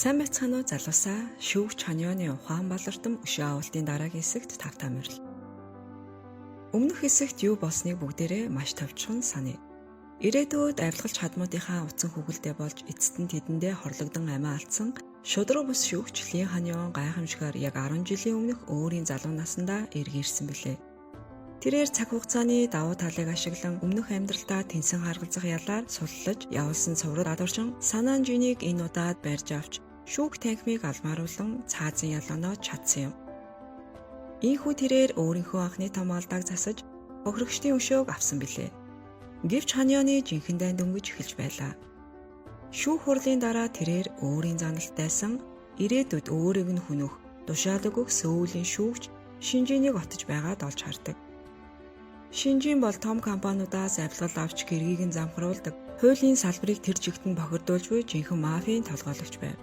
Сайн байцгаана уу залуусаа. Шүүгч Ханьяоны ухаан балартам өшөө авалтын дараагийн хэсэгт тавтаа морил. Өмнөх хэсэгт юу болсныг бүгдээрээ маш товчхон саная. Ирээдүйд авилгалч хадмуудынхаа утсан хүүгэлдээ болж эцэст нь тэдэндээ хорлогдсон амиа алдсан шудраг бус шүүгч Ли Ханьяон гайхамшигаар яг 10 жилийн өмнөх өөрийн залуу наснда эргэрсэн билээ. Тэрээр цаг хугацааны давуу талыг ашиглан өмнөх амьдралдаа тэнсэн харгалзах ялаар суллаж явуулсан цуврал адуурчин санаан жинийг энэ удаад барьж авч шүүх танхимыг алмааруулан цаазын ялгааноо чадсан юм. Ийхүү тэрээр өөрийнхөө анхны том алдааг засаж хохирогчдын өшөөг авсан билээ. Гэвч Ханьяоны жинхэнэ дөнгөж эхэлж байлаа. Шүүх хурлын дараа тэрээр өөрийн заналтайсан ирээдүйд өөрийг нь хүнөх тушаалаг өгөх сөүлийн шүүгч Шинжинийг отож байгаад олж хардаг. Шинжин бол том компаниудаас авилгал авч гэргийг нь замхруулдаг. Хуулийн салбарыг тэр чигт нь бохирдуулж буй жинхэнэ мафийн толгойлогч байв.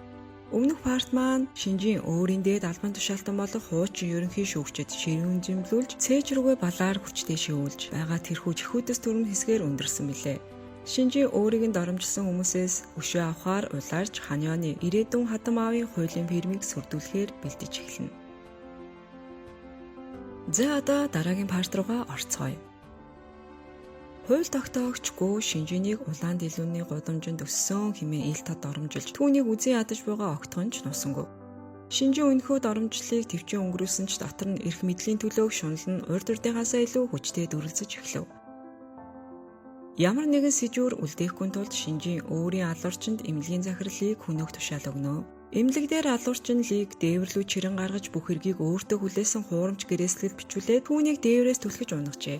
Өмнөх парт маань Шинжин өөрийн дээд албан тушаалтан болох хуучин ерөнхий шүүгчид ширүүн зэмлүүлж цээж рүүгээ балаар хүчтэй шивүүлж байгаа тэрхүү жихүүдээс төрн хэсгээр өндөрсөн билээ. Шинжин өөрийг нь доромжилсан хүмүүсээс өшөө авахаар улаарч Ханьяоны ирээдүйн хадам аавын хуулийн фирмийг сүрдүүлэхээр бэлдэж эхэлнэ. За одоо дараагийн парт руугаа орцгоё. Хууль тогтоогч Гу Шинжинийг улаан дэлгүүрийн гудамжинд өссөн хэмээн ил тод доромжилж түүнийг үзэн ядаж байгаа огтхонч нусангүй. Шинжин өнөхөө доромжлыг төвчөн өнгөрүүлсэн ч дотор нь эрх мэдлийн төлөөг шунал нь урд урдынхаасаа илүү хүчтэй дүрлзэж эхлэв. Ямар нэгэн сэжүүр үлдээхгүй тулд Шинжин өөрийн алуурчинд эмнэлгийн захирлыг хүнөөх тушаал өгнө. Эмнэлэг дээр алуурчин Лиг дээвэрлүү чирэн гаргаж бүх хэргийг өөртөө хүлээсэн хуурамч гэрээсэлд бичүүлээд түүнийг дээврээс түлхэж унагжээ.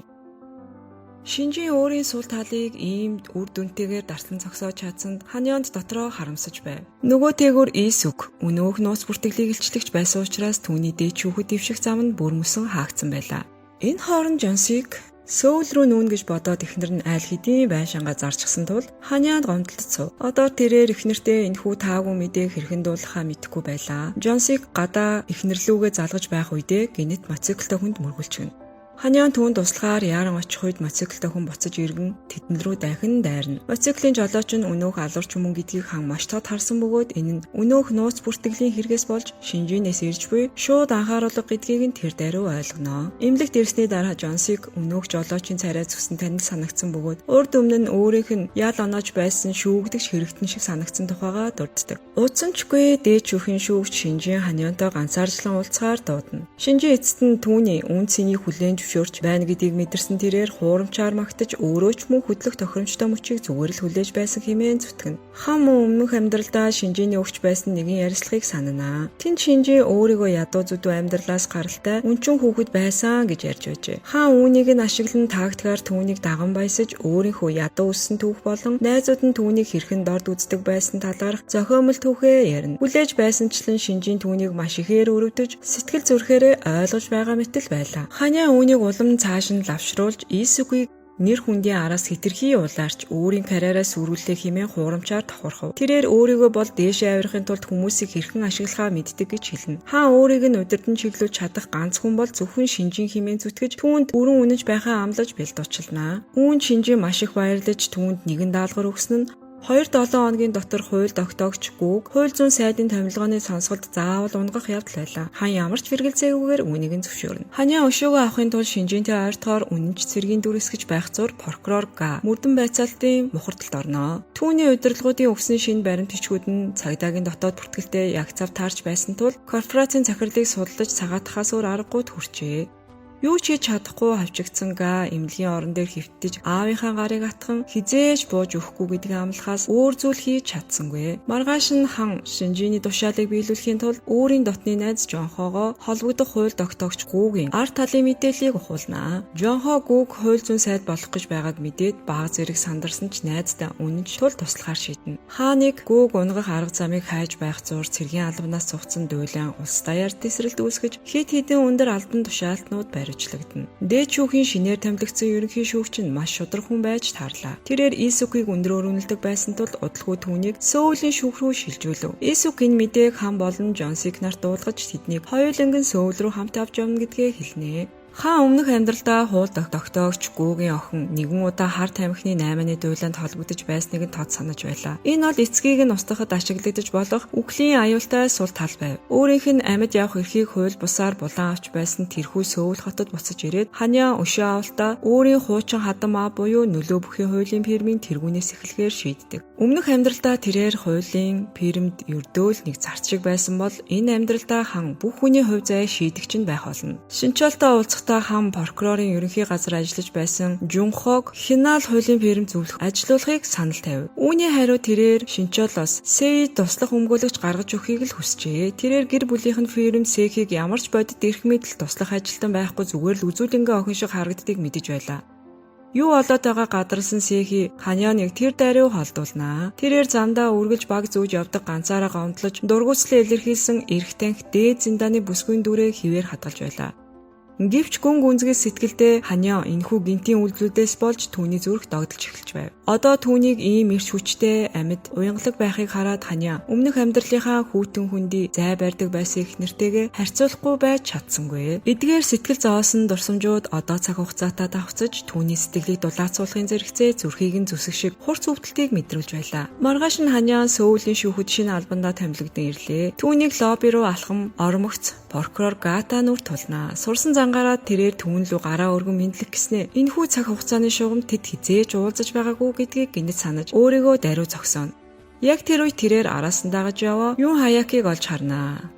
Шинжин өөрийн сул талыг ийм үр дүнтэйгээр дарсан зогсоож чадсанд Ханьяонд дотроо харамсаж байв. Нөгөөтэйгүр Исүк өнөөх нууц бүртгэлийг илчлэгч байсан учраас түүний дээд шүүхэд дэвших зам нь бүр мөсөн хаагдсан байлаа. Энэ хооронд Жонсик Сөүл рүү нүүн гэж бодоод эхнэр нь айл хэдийн байшингаа зарчихсан тул Ханьяонд гомдлцов. Одоо тэрээр эхнэртээ энэхүү таагүй мэдээг хэрхэн дуулахаа мэдэхгүй байлаа. Жонсик гадаа эхнэрлүүгээ залгаж байх үедээ гинэт моциклтай хүнд мөргөлчгөнө. Ханьяон түүнд туслахаар яаран очих үед моциклтай хүн буцаж иргэн тэдэн рүү дахин дайрна. Моциклийн жолооч нь өнөөх алуурч мөн гэдгийг хан маш тод харсан бөгөөд энэ нь өнөөх нууц бүртгэлийн хэрэгээс болж Шинжинээс ирж буй шууд анхааруулга гэдгийг нь тэр даруй ойлгоно. Эмнэлэгт ирсний дараа Жонсик өнөөх жолоочийн царай зүгсэн танил санагдсан бөгөөд урд өмнө нь өөрийнх нь ял оноож байсан шүүгдэгч хэрэгтэн шиг санагдсан тухайгаа дурддаг. Удсанчгүй дээд шүүхийн шүүгч Шинжин Ханьяонтой ганцаарчлан уулзахаар дуудана. Шинжин эцэст нь түүний үн цэнийг хүлээн зөвшөөрч байна гэдгийг мэдэрсэн тэрээр хуурамчаар магтаж өөрөө ч мөн хөдлөх тохиромжтой мөчийг зүгээр л хүлээж байсан хэмээн зүтгэн. Хан мөн өмнөх амьдралдаа Шинжиний өгч байсан нэгэн ярилцлагыг сананаа. Тэнд Шинжин өөрийгөө ядуу зүдүү амьдралаас гаралтай үнчин хүүхэд байсан гэж ярьж байжээ. Хан үүнийг нь ашиглан тактикаар түүнийг даган баясаж өөрийнхөө ядуу өссөн түүх болон найзууд нь түүнийг хэрхэн дорд үздэг байсан талаарх зохиомл түүхээ ярина. Хүлээж байсанчлан Шинжин түүнийг маш ихээр өрөвдөж сэтгэл зүрхээрээ ойлгож байгаа мэтэл байлаа. Ханьяон үүнийг улам цааш нь лавшруулж Исүкийг нэр хүндийн араас хэтэрхий улаарч өөрийн карьераа сүрүүлэх хэмээн хуурамчаар давхархав. Тэрээр өөрийгөө бол дээшээ авирахын тулд хүмүүсийг хэрхэн ашиглахаа мэддэг гэж хэлнэ. Хаан өөрийг нь удирдан чиглүүлж чадах ганц хүн бол зөвхөн Шинжин хэмээн зүтгэж түүнд бүрэн үнэнч байхаа амлаж бэлдуучлана. Үүнд Шинжин маш их баярлаж түүнд нэгэн даалгавар өгсөн нь 2-7 хоногийн дотор хууль тогтоогч Гуг хууль зүйн сайдын томилгооны сонсголт заавал унгах явдал байлаа. Хан ямар ч хэрэгэлцээгүйгээр үүнийг нь зөвшөөрнө. Ханьяон өшөөгөө авахын тулд Шинжинтэй ойртохоор үнэнч цэргийн дүрсгэж байх зур прокурор Га мөрдөн байцаалтын мухардалд орноо. Түүний удирдлагуудын өгсөн шинэ баримт бичгүүд нь цагдаагийн дотоод бүртгэлтэй яг цав таарч байсан тул корпорацийн захирлыг судалж цагаатахаас өөр аргагүй хүрчээ. Юу ч хийж чадахгүй хавчигдсан Га эмнэлгийн орон дээр хэвтэж аавынхаа гарыг атхан хизээж бууж өгөхгүй гэдгийг амлахаас өөр зүйл хийж чадсангүй. Маргааш нь хан Шинжиний тушаалыг биелүүлэхийн тулд өөрийн дотны найз Жонхогоо холбогдох хууль тогтоогч Гугийн ард талын мэдээллийг ухуулнаа. Жонхо Гуг хууль зүйн сайд болох гэж байгааг мэдээд баг зэрэг сандарсан ч найздаа үнэнч тул туслахаар шийднэ. Хааныг Гуг унгах арга замыг хайж байх зур цэргийн албанаас цугцсан дуйлан улс даяар тесрэлт үүсгэж хэд хэдэн өндөр албан тушаалтнууд барь дээд шүүхийн шинээр томилогдсон ерөнхий шүүгч нь маш шудраг хүн байж таарлаа. Тэрээр Исүкийг өндөр өргөнөлдөг байсан тул удалгүй түүнийг Сөүлийн шүүх рүү шилжүүлв. Исүк энэ мэдээг хан болон Жонсик нарт дуулгаж тэднийг хоёуланг нь Сөүл рүү хамт авч явна гэдгээ хэлнэ. Хаан өмнөх амьдралдаа хууль тогтоогч Гүүгийн охин нэгэн удаа Хар тамхины 8-ны дуйланд холбогдож байсныг нь тод санаж байлаа. Энэ бол эцгийг нь устгахад ашиглагдаж болох үхлийн аюултай сул тал байв. Өөрийнх нь амьд явах эрхийг хууль бусаар булан авч байсан тэрхүү Сөүл хотод буцаж ирээд Ханиа өшөө авалтаа өөрийн хуучин хадам аа буюу нөлөө бүхий хуулийн фирмийн тэргүүнээс эхлэхээр шийддэг. Өмнөх амьдралдаа тэрээр хуулийн фирмд ердөөл нэг зарц шиг байсан бол энэ амьдралдаа хан бүх хүний хувь заяа шийдэгч нь байх болно. Шинчаалтаа уулзахдаа хан прокурорын ерөнхий газар ажиллаж байсан Жунхог хинаал хуулийн фирм зөвлөх ажилуулгыг санал тавив. Үүний хариу тэрээр Шинчолоос Сэй туслах өмгөөлөгч гаргаж өгөхийг л хүсжээ. Тэрээр гэр бүлийнх нь фирм Сэхийг ямар ч бодит эрх мэдэл туслах ажилтан байхгүй зүгээр л үзүүлэнгээ охин шиг харагддгийг мэдэж байлаа. Юу болоод байгаа гадарсан Сэхи Ханианыг тэр даруй холдуулнаа. Тэрээр замдаа үргэлж баг зүүж явдаг ганцаараа гомдлож дургуутслан илэрхийлсэн эрх танхи дээд зиндааны бүсгүйн дүрээ хിവэр хадгалж байлаа. Гэвч гүн гүнзгийс сэтгэлдээ Ханиа энэхүү гинтийн үйлдэлүүдээс болж түүний зүрх догдолж эхэлж байв. Одоо түүнийг ийм эрч хүчтэй амьд уянгалаг байхыг хараад Ханиа өмнөх амьдралынхаа хүүтэн хүндий зай барьдаг байсан их нэртэйгээ харьцуулахгүй байж чадсангүй. Эдгээр сэтгэл зовоосон дурсамжууд одоо цаг хугацаатай давхцаж түүний сэтгэлийг дулаацуулахын зэрэгцээ зүрхийг нь зүсэх шиг хурц өвдөлтийг мэдрүүлж байлаа. Маргааш нь Ханиа Сөүлийн шүүхэд шинэ албандаа томилогдсон ирлээ. Түүнийг лобби руу алхам ормогц прокурор Гата нүр тулнаа. Сурсан зангаараа тэрээр түүн лүү гараа өргөн мэдлэх гэснээ энэхүү цаг хугацааны шугам тэд хизээж уулзаж байгаагүй гэдгийг гинэт санаж өөрийгөө даруй зогсооно. Яг тэр үед тэрээр араас нь дагаж яваа Юн Хаякийг олж харнаа.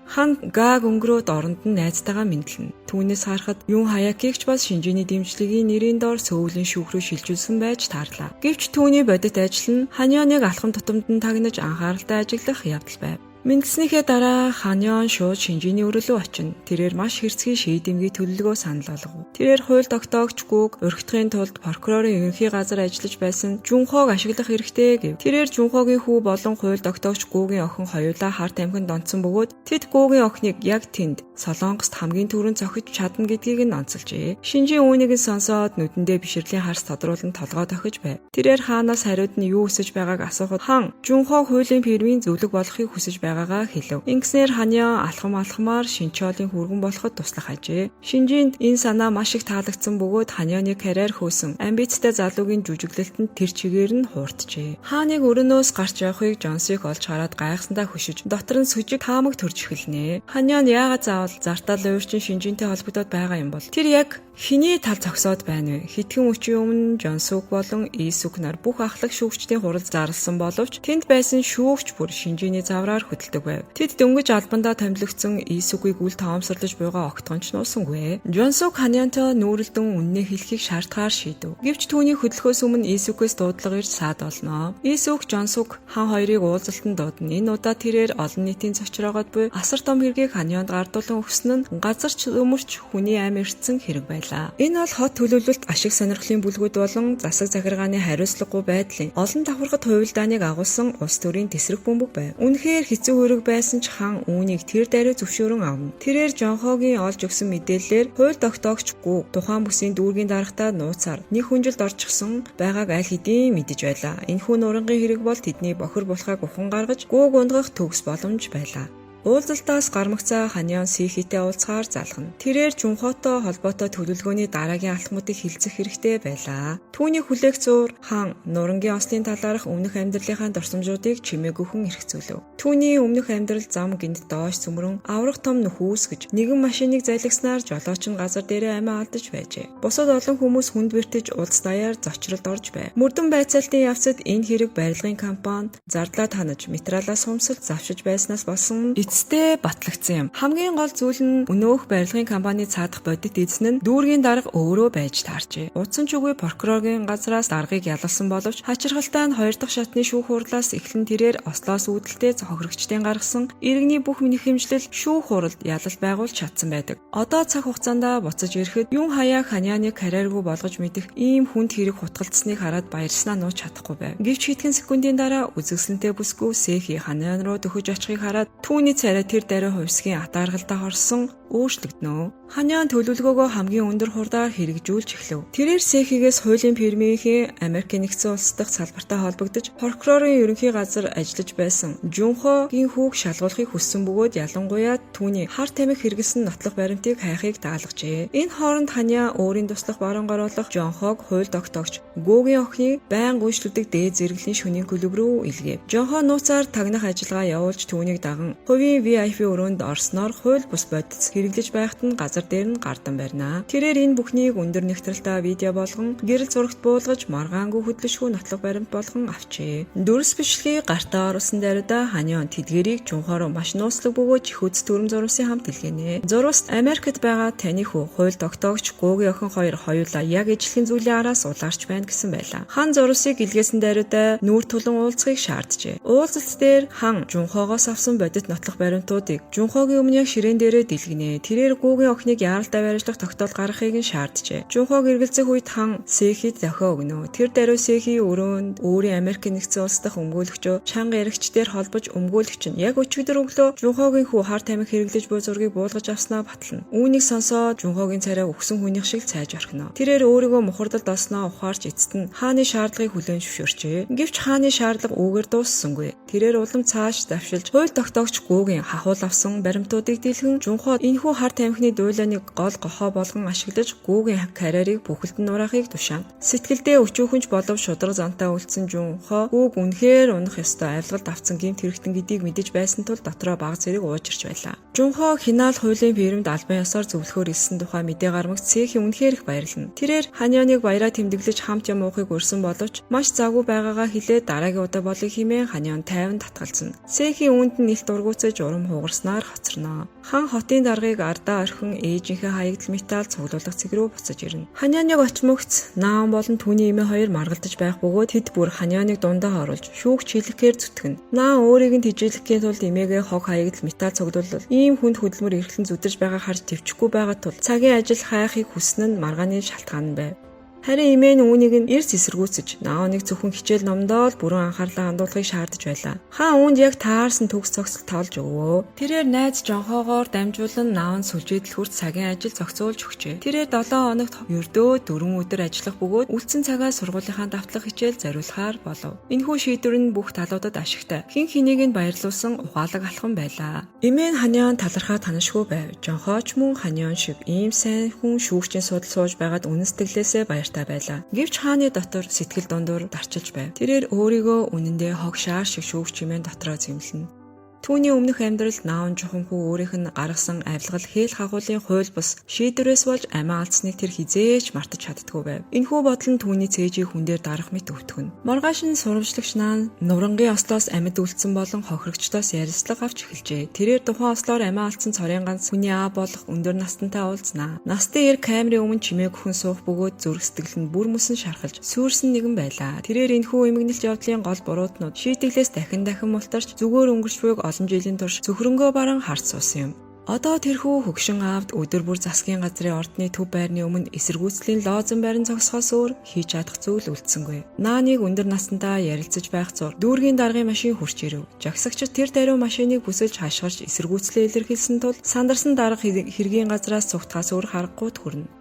Хан Гаг өнгөрөөд оронд нь найзтайгаа мэдлэнэ. Түүнээс харахад Юн Хаякийг ч бас шинжээний дэмжлэгийн нэрийн доор Сөүлийн шүүх рүү шилжүүлсэн байж таарлаа. Гэвч түүний бодит ажил нь Ханианыг алхам тутамд нь тагнаж анхааралтай ажиглах явдал байв. Мэндснийхээ дараа Ханиан шууд шинжээний өрөө рүү очино. Тэрээр маш хэрцгий шийдэмгий төлөвлөгөө санал болгов. Тэрээр хууль тогтоогч Гүүг урхитгын тулд прокурорын ерөнхий газар ажиллаж байсан Жунхог ашиглах хэрэгтэй гэв. Тэрээр Жунхогийн хүү болон хууль тогтоогч Гүүгийн охин хоёулаа Хар тамхинд онцсон бөгөөд тэд Гүүгийн охиныг яг тэнд Солонгост хамгийн түрүүнд зохиж чадна гэдгийг нь онцолжээ. Шинжийн үүнийг нь сонсоод нүдэндээ бишрлийн харс тодруулан толгой тохиж байв. Тэрээр хаанаас хариуд нь юу хүсэж байгааг асуухад хан Жунхог хуулийн фирмийн зөвлөг болохыг хүсэж байгаагаа хэлв. Ингэснээр Ханиа алхамаар Шинчолийн хүргэн болоход туслах ажээ. Шинжинд энэ санаа маш их таалагдсан бөгөөд Ханианы карьер хөөсөн амбицтай залуугийн жүжиглэлтэнд тэр чигээр нь хуурджээ. Хааныг өрөөнөөс гарч явахыг Жонсыг олж хараад гайхсандаа хөшиж дотор нь сүжиг таамаг төрж эхэлнэ. Ханиан яагаад заавал зартал уурчин Шинжинтэй холбогдоод байгаа юм бол тэр яг хиний тал зогсоод байна вэ? Хэдхэн өчийн өмнө Жонсук болон Исүк нар бүх ахлах шүүгчдийн хурал зарласан боловч тэнд байсан шүүгч бүр Шинжиний завраар хөдөлдөг байв. Тэд дөнгөж албандаа томилогдсон Исүкийг үл тоомсорлож буйгаа огтгонч нуусангүй. Жонсук Ханиантай нүүрэлдэн үннээ хэлхийг шаардахаар шийдэв. Гэвч түүний хөдөлгөөс өмнө Исүкээс дуудлага ирж саад олноо. Исүк Жонсук хан хоёрыг уулзалтанд дуудана. Энэ удаа тэрээр олон нийтийн цочроогоод буй асар том хэргийг Ханианд гардуулан өгсөн нь газарч өмөрч хүний амь ирсэн хэрэг байлаа. Энэ бол хот төлөвлөлт ашиг сонирхлын бүлгүүд болон засаг захиргааны хариуцлагагүй байдлын олон давхархад хувилдааныг агуулсан улс төрийн тесрэг бөмбөг байв. Үнэхээр хэцүү хэрэг байсан ч хан үүнийг тэр даруй зөвшөөрөн авна. Тэрээр Жонхогийн олж өгсөн мэдээллээр хууль тогтоогч Гүү тухайн бүсийн дүүргийн дарагтаа нууцаар нэг хүнжилд орчихсон байгааг аль хэдийн мэдэж байлаа. Энэхүү нурангийн хэрэг бол тэдний бохир булхайг ухан гаргаж Гүүг ундгах төгс боломж байлаа. Уулзалтаас гармагцаа Ханиан Сэхитэй уулзахаар залхана. Тэрээр Жунхотой холбоотой төлөвлөгөөний дараагийн алхмуудыг хилцэх хэрэгтэй байлаа. Түүний хүлээх зуур хан нурангийн ослын талаарх өмнөх амьдралынхаа дурсамжуудыг чимээгүйхэн эргцүүлв. Түүний өмнөх амьдрал зам гинт доош цөмрөн аврах том нөхөөс гэж нэгэн машиныг зайлгснаар жолооч нь газар дээрээ амиа алдаж байжээ. Бусад олон хүмүүс хүнд бэртэж улс даяар зочролд орж байв. Мөрдөн байцаалтын явцад энэ хэрэг барилгын компанид зардлаа танаж материалаа сумсалж завшиж байснаас болсон эцэстээ батлагдсан юм. Хамгийн гол зүйл нь өнөөх барилгын компани цаадах бодит эзэн нь дүүргийн дарга өөрөө байж таарчээ. Удсан ч үгүй прокурорын газраас даргыг ялалсан боловч хачирхалтай нь 2 дахь шатны шүүх хурлаас эхлэн тэрээр Ослоос үүдэлтэй хохирогчдын гаргасан иргэний бүх хэмжлэл шүүх хуралд ялалт байгуулж чадсан байдаг. Одоо цаг хугацаанд буцаж ирэхэд Юн Хаяа Ханианыг карьергүй болгож мэдэх ийм хүнд хэрэг хутгалцсныг хараад баярлснаа нууж чадахгүй байв. Гэвч хэдхэн секундын дараа үзэгсэлэнтэй бүсгүй Сэхи Ханиан руу дөхөж очихыг хараад түүний царай тэр даруй хувьсгийн атааргалдаа хорсон өөрчлөгдөнө. Ханиан төлөвлөгөөгөө хамгийн өндөр хурдаар хэрэгжүүлж эхлэв. Тэрээр Сэхигээс хуулийн фирмийн Америкийн нэгдсэн улс дахь салбартай холбогдож прокурорын ерөнхий газар ажиллаж байсан Жунхогийн хүүг шалгуулахыг хүссэн бөгөөд ялангуяа түүний хар тамхи хэрэглэсэн нотлох баримтыг хайхыг даалгажээ. Энэ хооронд Ханиа өөрийн туслах баруун оруулах Жонхог хууль тогтоогч Гүүгийн охиныг байнга гүйцэтгэдэг дээд зэрэглэлийн шөнийн клуб рүү илгээв. Жонхо нууцаар тагнах ажиллагаа явуулж түүнийг даган хувийн VIP өрөөнд орсноор хууль бус бодис хэрэглэж байхад нь газар дээр нь гардан барина. Тэрээр энэ бүхнийг өндөр нэгтрэлтэй видео болгон гэрэл зурагт буулгаж маргаангүй хөдлөшгүй нотлох баримт болгон авчээ. Дүрс бичлэгийг гартаа оруулсан даруйда Ханиан тэдгэрийг Жунхороо маш нууцлаг бөгөөд чихүүц төрөм зурвасын хамт илгээнэ. Зурваст Америкт байгаа таны хүү хууль тогтоогч Гүүгийн охин хоёр хоёулаа яг ижлэхэн зүйлийн араас улаарч байна гэсэн байлаа. Хан зурвасыг илгээсэн даруйда нүүр тулан уулзахыг шаарджээ. Уулзалт дээр хан Жунхогоос авсан бодит нотлох баримтуудыг Жунхогийн өмнө яг ширээн дээрээ дэлгэнэ. Тэрээр Гүүгийн охиныг яаралтай барьжлах тогтоол гаргахыг нь шаарджээ. Жунхог эргэлзэх үед хан Сэхид зохио өгнө. Тэр даруй Сэхи өрөөнд өөрийн Америкийн нэгдсэн улс дахь өмгөөлөгчөө чанга яригчдээр холбож өмгөөлөгч нь яг өчигдөр өглөө Жунхогийн хүү хар тамхи хэрэглэж буй зургийг буулгаж авснаа батлана. Үүнийг сонсоод Жунхогийн царай өгсөн хүнийх шиг цайж орхино. Тэрээр өөрийгөө мухардалд олсноо ухаарч эцэст нь хааны шаардлагыг хүлээн зөвшөөрчээ. Гэвч хааны шаардлага үүгээр дууссангүй. Тэрээр улам цааш завшилж хууль тогтоогч Гүүгийн хахуул авсан баримтуудыг дэлгэн Жунхо энэхүү хар тамхины дуйлааныг гол гохоо болгон ашиглаж Гүүгийн карьерийг бүхэлд нь нураахыг тушаана. Сэтгэлдээ өчүүхэнч боловч шудраг зантаа үлдсэн Жунхо Гүүг үнэхээр унах ёстой авилгалд авсан гэмт хэрэгтэн гэдгийг мэдэж байсан тул дотроо баг зэрэг уужирч байлаа. Жунхо хинаал хуулийн фирмд албан ёсоор зөвлөхөөр ирсэн тухай мэдээ гармагц Сэхи үнэхээр их баярлана. Тэрээр Ханианыг баяраа тэмдэглэж хамт юм уухыг урьсан боловч маш завгүй байгаагаа хэлээд дараагийн удаа болыг хэмээн Ханиан тайван татгалзсан. Сэхи үүнд нь илт ургуцаж урам хугарснаар хоцорноо. Хан хотын даргаыг ардаа орхин ээжийнхээ хаягдл металл цуглуулах цэг рүү буцаж ирнэ. Ханианыг очмогц наан болон түүний эмээ хоёр маргалдаж байх бөгөөд тэд бүр Ханианыг дундаа оруулж шүүгч хэлэхээр зүтгэн. Наан өөрийг нь тижээлэхийн тулд эмээгээ хог хаягдл металл цуглуулал ийм хүнд хөдөлмөр эрхлэн зүдэрж байгаа харж төвчгүй байгаа тул цагийн ажил хайхыг хүснэ нь маргааны шалтгаан байв. Харин эмээ нь үүнийг нь эрс эсэргүүцэж нааныг зөвхөн хичээл номдоо л бүрэн анхаарлаа хандуулахыг шаардаж байлаа. Хаан үүнд яг таарсан төгс цогцол тоолж өгөө. Тэрээр найз Жонхогоор дамжуулан наан сүлжээдэл хүрт цагийн ажил зохицуулж өгчээ. Тэрээр 7 хоногт ердөө 4 өдөр ажиллах бөгөөд үлдсэн цагаа сургуулийнхаа давтлах хичээл зориулахаар болов. Энэхүү шийдвэр нь бүх талуудад ашигтай. Хэн хэнийг нь баярлуулсан ухаалаг алхам байлаа. Эмээ нь Ханиан талархаа танашгүй байв. Жонхоч мөн Ханиан шиг ийм сайн хүн шүүгчийн судал сууж байгаад үнэн сэтгэлээсээ баяртай байлаа. Гэвч хааны дотор сэтгэл дундуур дарчилж байв. Тэрээр өөрийгөө үнэндээ хог шаар шиг шүүгч хэмээн дотроо зэмлэнэ. Түүний өмнөх амьдралд наан жухам хүү өөрийнх нь гаргасан авилгал хээл хагуулын хууль бус шийдвэрээс болж амиа алдсныг тэр хизээч мартаж чаддгүй байв. Энэхүү бодол нь түүний цээжийг хүн дээр дарах мэт өвтгөн. Маргааш нь сурвалжлагч наан нурангийн ослоос амьд үлдсэн болон хохирогчдоос ярилцлага авч эхэлжээ. Тэрээр тухайн ослоор амиа алдсан цорын ганц хүний аа болох өндөр настантай уулзнаа. Настын эр камерын өмнө чимээ гөхөн суух бөгөөд зүрх сэтгэл нь бүр мөсөн шархалж сүрсэн нэгэн байлаа. Тэрээр энэхүү эмгэнэлт явдлын гол буруутнууд шийтгэлээс дахин мултарч зүгээр өнгөрч буйг олон жилийн турш зөвхөрөнгөө баран харц суусан юм. Одоо тэрхүү хөгшин аавд өдөр бүр засгийн газрын ордны төв байрны өмнө эсэргүүцлийн лоозон барин зогсохоос өөр хийж чадах зүйл үлдсэнгүй. Нааныг өндөр насандаа ярилцаж байх зур дүүргийн даргын машин хурч ирэв. Жагсагчид тэр даруй машиныг бүсэлж хашгирч эсэргүүцлээ илэрхийлсэн тул сандарсан дарга хэргийн газраас цугтахаас өөр харахгүй хүрнэ.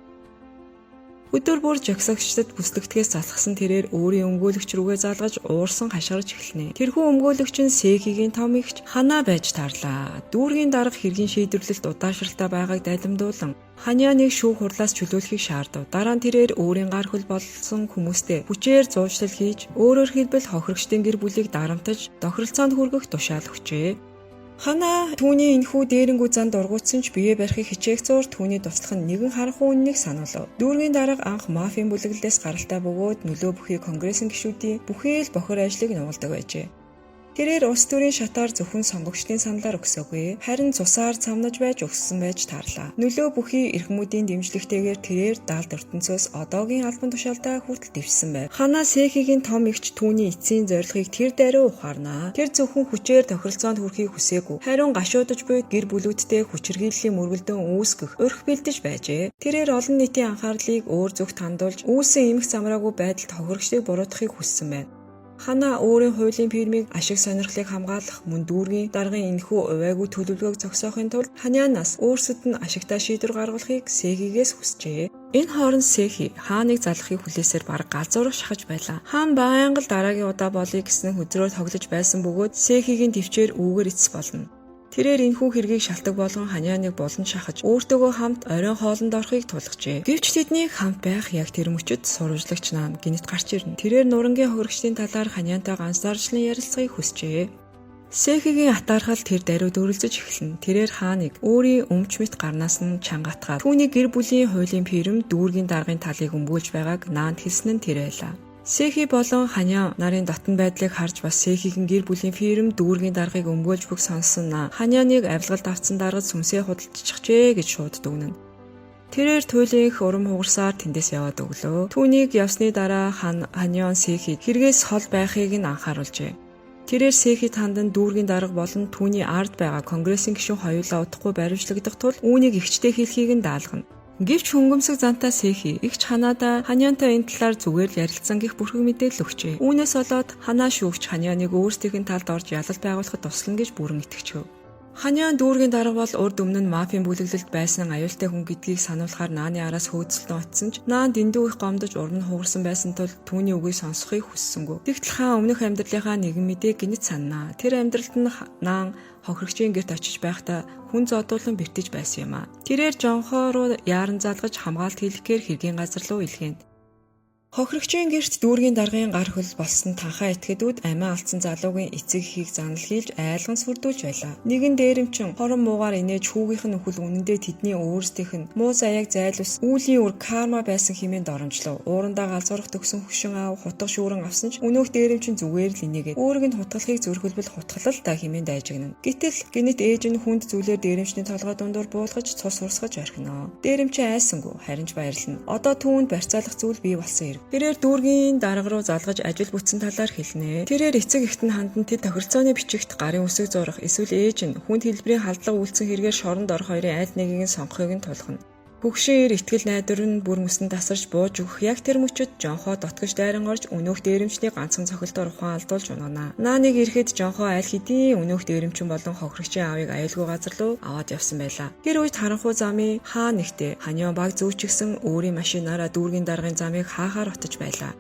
Өдөр бүр жагсагчдад бүслэгдэхээс залхсан тэрээр өөрийн өмгөөлөгч рүүгээ залгаж уурсан хашгирч эхэлнэ. Тэрхүү өмгөөлөгч нь Сэхигийн том ихч Ханаа байж таарлаа. Дүүргийн дарга хэргийн шийдвэрлэлт удаашралтай байгааг дайлимдуулан Ханианыг шүүх хурлаас чөлөөлөхийг шаардав. Дараа нь тэрээр өөрийн гар хөл болсон хүмүүстэй хүчээр зуучлал хийж, өөрөөр хэлбэл хохирогчдын гэр бүлийг дарамтаж, тохиролцоонд хүргэх тушаал өгчээ. Ханаа түүний энэхүү дээрэнгүү занд ургуутсан ч бие барихыг хичээх зуур түүний туслах нь нэгэн харанхуй үннийг сануулв. Дүүргийн дарга анх мафийн бүлэглэлээс гаралтай бөгөөд нөлөө бүхий конгрессийн гишүүдийн бүхий л бохир ажлыг нуулдаг байжээ. Тэрээр улс төрийн шатаар зөвхөн сонгогчдын саналаар өгсөөгүй, харин цусаар цамнаж байж өгсөн байж таарлаа. Нөлөө бүхий эрхмүүдийн дэмжлэгтэйгээр тэрээр даалд ертөнцөөс одоогийн албан тушаалтай хүртэл дэвшсэн байв. Ханаа Сэхигийн том ихч түүний эцсийн зорилгыг тэр даруй ухаарнаа. Тэр зөвхөн хүчээр тохиролцоонд хүрэхийг хүсээгүй, хариун гашуудаж буй гэр бүлүүдтэй хүчирхийллийн мөргөлдөн үүсгэх өрх бэлдэж байжээ. Тэрээр олон нийтийн анхаарлыг өөр зүгт хандуулж, үүсэн эмх замраагүй байдалд хохирогчдыг буруутгахыг хүссэн байна. Хана өөрийн хуулийн фирмийг ашиг сонирхлыг хамгаалах мөн дүүргийн даргын энэхүү увайгүй төлөвлөгөөг зогсоохын тулд Ханианаас өөрсдөд нь ашигтай шийдвэр гаргахыг Сэхигээс хүсжээ. Энэ хооронд Сэхи хааныг залахыг хүлээсээр бараг галзуурах шахаж байлаа. Хаан байнга л дараагийн удаа болъё гэсэн хөзрөөр тоглож байсан бөгөөд Сэхигийн төвчээр үүгээр эцэс болно. Тэрээр энэхүү хэргийг шалтак болгон Ханианыг болон шахаж өөртөөгөө хамт оройн хоолнд орохыг тулгажээ. Гэвч тэднийг хамт байх яг тэр мөчөд сурвалжлагч Наан гинэт гарч ирнэ. Тэрээр нурангийн хохирогчдын талаар Ханиантай ганцаарчлан ярилцахыг хүсжээ. Сэхигийн атаархал тэр даруйд өрөлдөж эхэлнэ. Тэрээр хааныг өөрийн өмч мэт гарнаас нь чангатгаад түүний гэр бүлийн хуулийн фирм дүүргийн даргын талыг өмгөөлж байгааг Наанд хэлсэн нь тэр байлаа. Сэхи болон Ханиан нарын дотн байдлыг харж бас Сэхигийн гэр бүлийн фирм дүүргийн даргыг өмгөөлж бүх сонссон Ханианыг авилгалд авцсан даргад сүмсээ худалдачихжээ гэж шууд дүгнэнэ. Тэрээр туйлын их урам хугарсаар тэндээс яваад өглөө. Түүнийг явсны дараа Ханиан Сэхид хэрэгээс хол байхыг нь анхааруулжээ. Тэрээр Сэхид хандан дүүргийн дарга болон түүний ард байгаа конгрессийн гишүүн хоёулаа удахгүй баримтлагдах тул үүнийг ихчтэй хэлхийг нь даалгана. Гэвч хөнгөмсөг зантаа Сэхи игч Ханаада Ханиантай энэ талаар зүгээр л ярилцсан гэх бүрхэг мэдээлэл өгчээ. Үүнээс болоод Ханаа шүүгч Ханианыг өөрсдийн талд орж ялал байгуулахад туслана гэж бүрэн итгэжв. Ханиан дүүргийн дарга бол урд өмнө нь мафийн бүлэглэлд байсан аюултай хүн гэдгийг сануулахаар Нааны араас хөөцөлтөн очсон ч Наан дэндүү их гомдож урам нь хугарсан байсан тул түүний үгийг сонсохыг хүссэнгүй. Тэгтэл хаан өмнөх амьдралынхаа нэгэн мэдээг гинэт саннаа. Тэр амьдралд нь Наан хохирогчийн гэрт очиж байхдаа хүн зодуулан бэртэж байсан юм а. Тэрээр жонхоо руу яаран залгаж хамгаалт хийлгэхээр хэргийн газар руу илгээнэ. Хохирогчийн гэрт дүүргийн даргын гар хөл болсон танхаа этгээдүүд амиа алдсан залуугийн эцэг эхийг занал хийлж айлган сүрдүүлж байлаа. Нэгэн дээрэмчин хорон муугаар инээж хүүгийнх нь нөхөл үнэндээ тэдний өөрсдийнх нь муу заяаг зайлус үүлийн үр карма байсан хэмээн доромжлов. Уурандаа галзуурах төгсөн хөшин аав хутга шүүрэн авсан ч өнөөх дээрэмчин зүгээр л инээгээд өөрийг нь хутгалахыг зөрхөлбөл хутгалал та хэмээн дайжигнана. Гэтэл гинэт ээж нь хүнд зүйлээр дээрэмчний толгой дундуур буулгаж цус урсгаж орхино. Дээрэмчин айсангүй харин ч баярлана. Одоо түүнд барьцаалах зүйл бий болсон. Тэрээр дүүргийн дарга руу залгаж ажил бүтсэн талаар хэлнэ. Тэрээр эцэг эхт нь хандан тэд тохиролцооны бичигт гарын үсэг зурах эсвэл ээж нь хүнд хэлбэрийн халдлага үйлцэн хэрэгээр шоронд орох хоёрын аль нэгийг нь сонгохыг нь тулгана. Хөгшин ир итгэл найдвар нь бүр мөсөн тасарч бууж өгөх яг тэр мөчөд жонхоо дотгож дайран орж өнөөх дээрэмчний ганцхан цохилтоор ухаан алдуулж унана. Нааныг ирэхэд жонхоо аль хэдийн өнөөх дээрэмчин болон хохирогчийн аавыг аюулгүй газар руу аваад явсан байлаа. Тэр үед харанхуй замын хаа нэгтээ Ханиан баг зүүчихсэн өөрийн машинаараа дүүргийн даргын замыг хаахаар отож байлаа.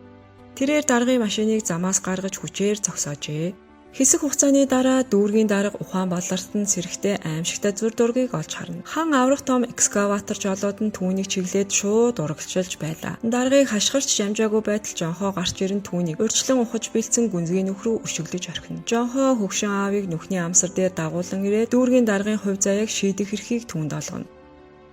Тэрээр даргын машиныг замаас гаргаж хүчээр зогсоожээ. Хэсэг хугацааны дараа дүүргийн дарга ухаан балартанд сэрэхтэй аимшигтай зүр дургийг олж харна. Хан аврах том экскаватор жолоод нь түүнийг чиглээд шууд урагшилж байлаа. Даргыг хашгирч шамжаагүй байтал жонхоо гарч ирэн түүнийг урьдчилан ухаж бэлдсэн гүнзгий нөх рүү өшөглөж орхино. Жонхоо хөгшин аавыг нүхний амсар дээр дагуулan ирээд дүүргийн даргын хувь заяаг шийдэх эрхийг түүнд олгоно.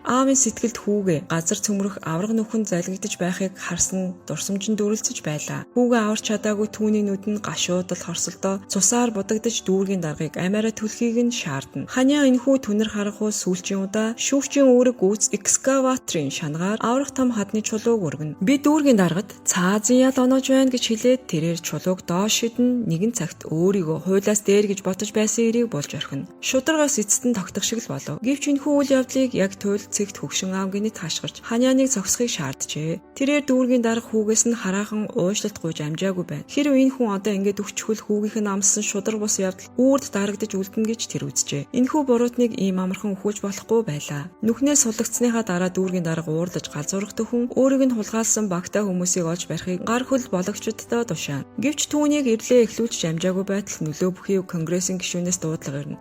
Аавын сэтгэлд хүүгээ газар цөмрөх авраг нүхэн залгидж байхыг харсан дурсамжинд дүрлцэж байлаа. Хүүгээ аварч чадаагүй түүний нүд нь гашуудал хорсолдоо цусаар будагдж дүүргийн даргыг амиараа түлхийг нь шаардна. Ханиа энэхүү түнэр харахуй сүүлчийн удаа шүүгчийн үүрэг гүйц экскаваторын шангаар аврах том хадны чулууг өргөнө. Би дүүргийн даргад цаазын ял оноож байна гэж хэлээд тэрээр чулууг доош шидэн нэгэн цагт өөрийгөө хуйлаас дээр гэж ботож байсан эрийг болж орхино. Шударгаас эцэст нь тогтох шиг л болов. Гэвч энэхүү үйл явдлыг яг туйлд цэгт хөгшин аав гинэт хашгирч Ханианыг зогсохыг шаарджээ. Тэрээр дүүргийн дарга хүүгээс нь хараахан уушлалт гуйж амжаагүй байна. Хэрэв энэ хүн одоо ингэж өгчхөл хүүгийнх нь амссан шудраг бус явдал үрд дарагдж үлдэнэ гэж тэр үзжээ. Энэхүү буруутныг ийм амархан өхөөж болохгүй байлаа. Нүхнээс суллагдсныхаа дараа дүүргийн дарга уурлаж галзуурах төхөн өөрийг нь хулгайлсан багтаа хүмүүсийг олж барихыг гар хөл бологчдод тушаана. Гэвч түүнийг эрлээ эхлүүлж амжаагүй байтал нөлөө бүхий конгрессийн гишүүнээс дуудлага ирнэ.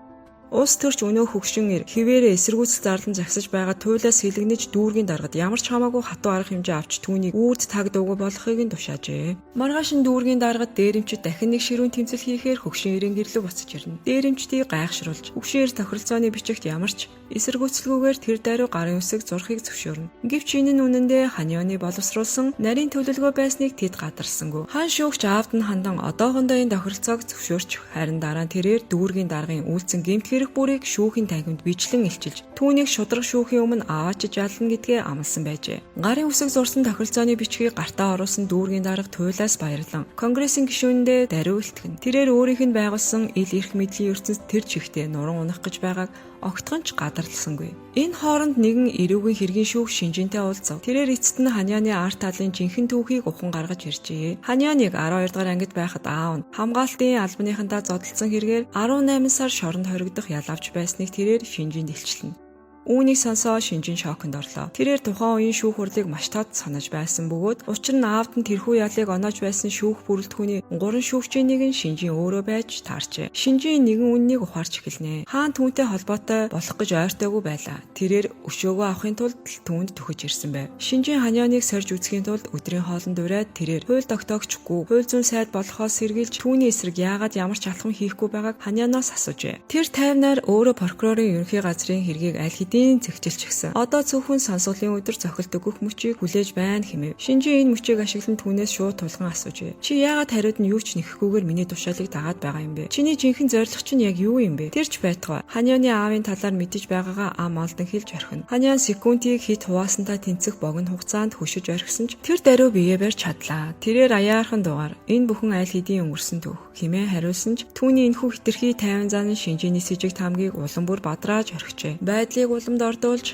Ус төрч өнөө хөгшин ир хിവэрээ эсэргүүцэл зарлан загсаж байгаа туйлаас хилэгнэж дүүргийн даргад ямар ч хамаагүй хатуу арга хэмжээ авч түүнийг үрд таг дуугүй болохыг нь тушаажээ. Маргааш нь дүүргийн даргад дээрэмчид дахин нэг ширүүн тэмцэл хийхээр хөгшин ирэн гэрлэг буцаж ирнэ. Дээрэмчдийг гайхшруулж хөгшин ир тохиролцооны бичигт ямар ч эсэргүүцэлгүйгээр тэр даруй гарын үсэг зурхыг зөвшөөрнө. Гэвч энэ нь үнэндээ Ханианы боловсруулсан нарийн төлөвлөгөө байсныг тэд гадарсангүй. Хан шүүгч аавд нь хандан одоохондоо энэ тохиролцоог зөвшөөрч харин дараа нь тэрээр дүүргийн даргын үйлцэн гэмт бүрийг шүүхийн танхимд бичлэн илчилж түүнийг шудраг шүүхийн өмнө аваачиж ялна гэдгээ амласан байжээ. Гарын үсэг зурсан тохиролцооны бичгийг гартаа оруулсан дүүргийн дарга туйлаас баярлан конгрессийн гишүүндээ даруй илтгэн. Тэрээр өөрийнх нь байгуулсан ил эрх мэдлийн ертөнцид тэр чихтэй нуран унах гэж байгааг огтхон ч гадарласангүй. Энэ хооронд нэгэн эрүүгийн хэргийн шүүх Шинжинтэй уулзав. Тэрээр эцэст нь Ханианы арт талын жинхэнэ түүхийг ухаан гаргаж иржээ. Ханианыг 12 дахь ангид байхад аав нь хамгаалтын албаныхантаа зодтолсон хэрэгээр 18 сар шоронд хоригдох ялавч байсныг тэрээр Шинжинд илчлэнэ. Үүнийг сонсоо Шинжин шоконд орлоо. Тэрээр тухайн үеийн шүүх хурлыг маш тод санаж байсан бөгөөд учир нь аавд нь тэрхүү ялыг оноож байсан шүүх бүрэлдэхүүний 3 шүүгчийн нэг нь Шинжин өөрөө байж таарчээ. Шинжин нэгэн үннийг ухаарч эхэлнэ. Хаан түүнтэй холбоотой болох гэж ойртойгүй байлаа. Тэрээр өшөөгөө авахын тулд түүнд төхөж ирсэн байв. Шинжин Ханианыг сорж үзэхийн тулд өдрийн хоолнд ураад тэрээр хууль тогтоогчгүй, хууль зүйн сайд болохоос сэргийлж түүний эсрэг яагаад ямар ч алхам хийхгүй байгааг Ханианаас асуужээ. Тэр тайвнаар өөрөө прокурорын ерөнхий газрын хэргийг аль зэгчилч гисэн. Одоо зөвхөн сонсголын өдөр цохилт өгөх мөчийг хүлээж байна хэмэв. Шинжин энэ мөчийг ашиглан түүнээс шууд тулган асуужээ. Чи яагаад хариуд нь юу ч нэхэхгүйгээр миний тушаалыг дагаад байгаа юм бэ? Чиний жинхэнэ зорилго чинь яг юу юм бэ? Тэр ч байтугай. Ханианы аавын талаар мэдэж байгаагаа ам олдон хэлж орхино. Ханиан секундыг хит хуваасантаа тэнцэх богино хугацаанд хөшөж орхисон ч тэр даруй биеэ барьж чадлаа. Тэрээр аяархан дугаар энэ бүхэн айл хэдийн өнгөрсөн төв хэмээн хариулсан ч түүний энэхүү хитрхи тайван зан Шинжиний сэжиг тамгийг улам бүр бадрааж орхижээ. Байдлыг уламд ордуулж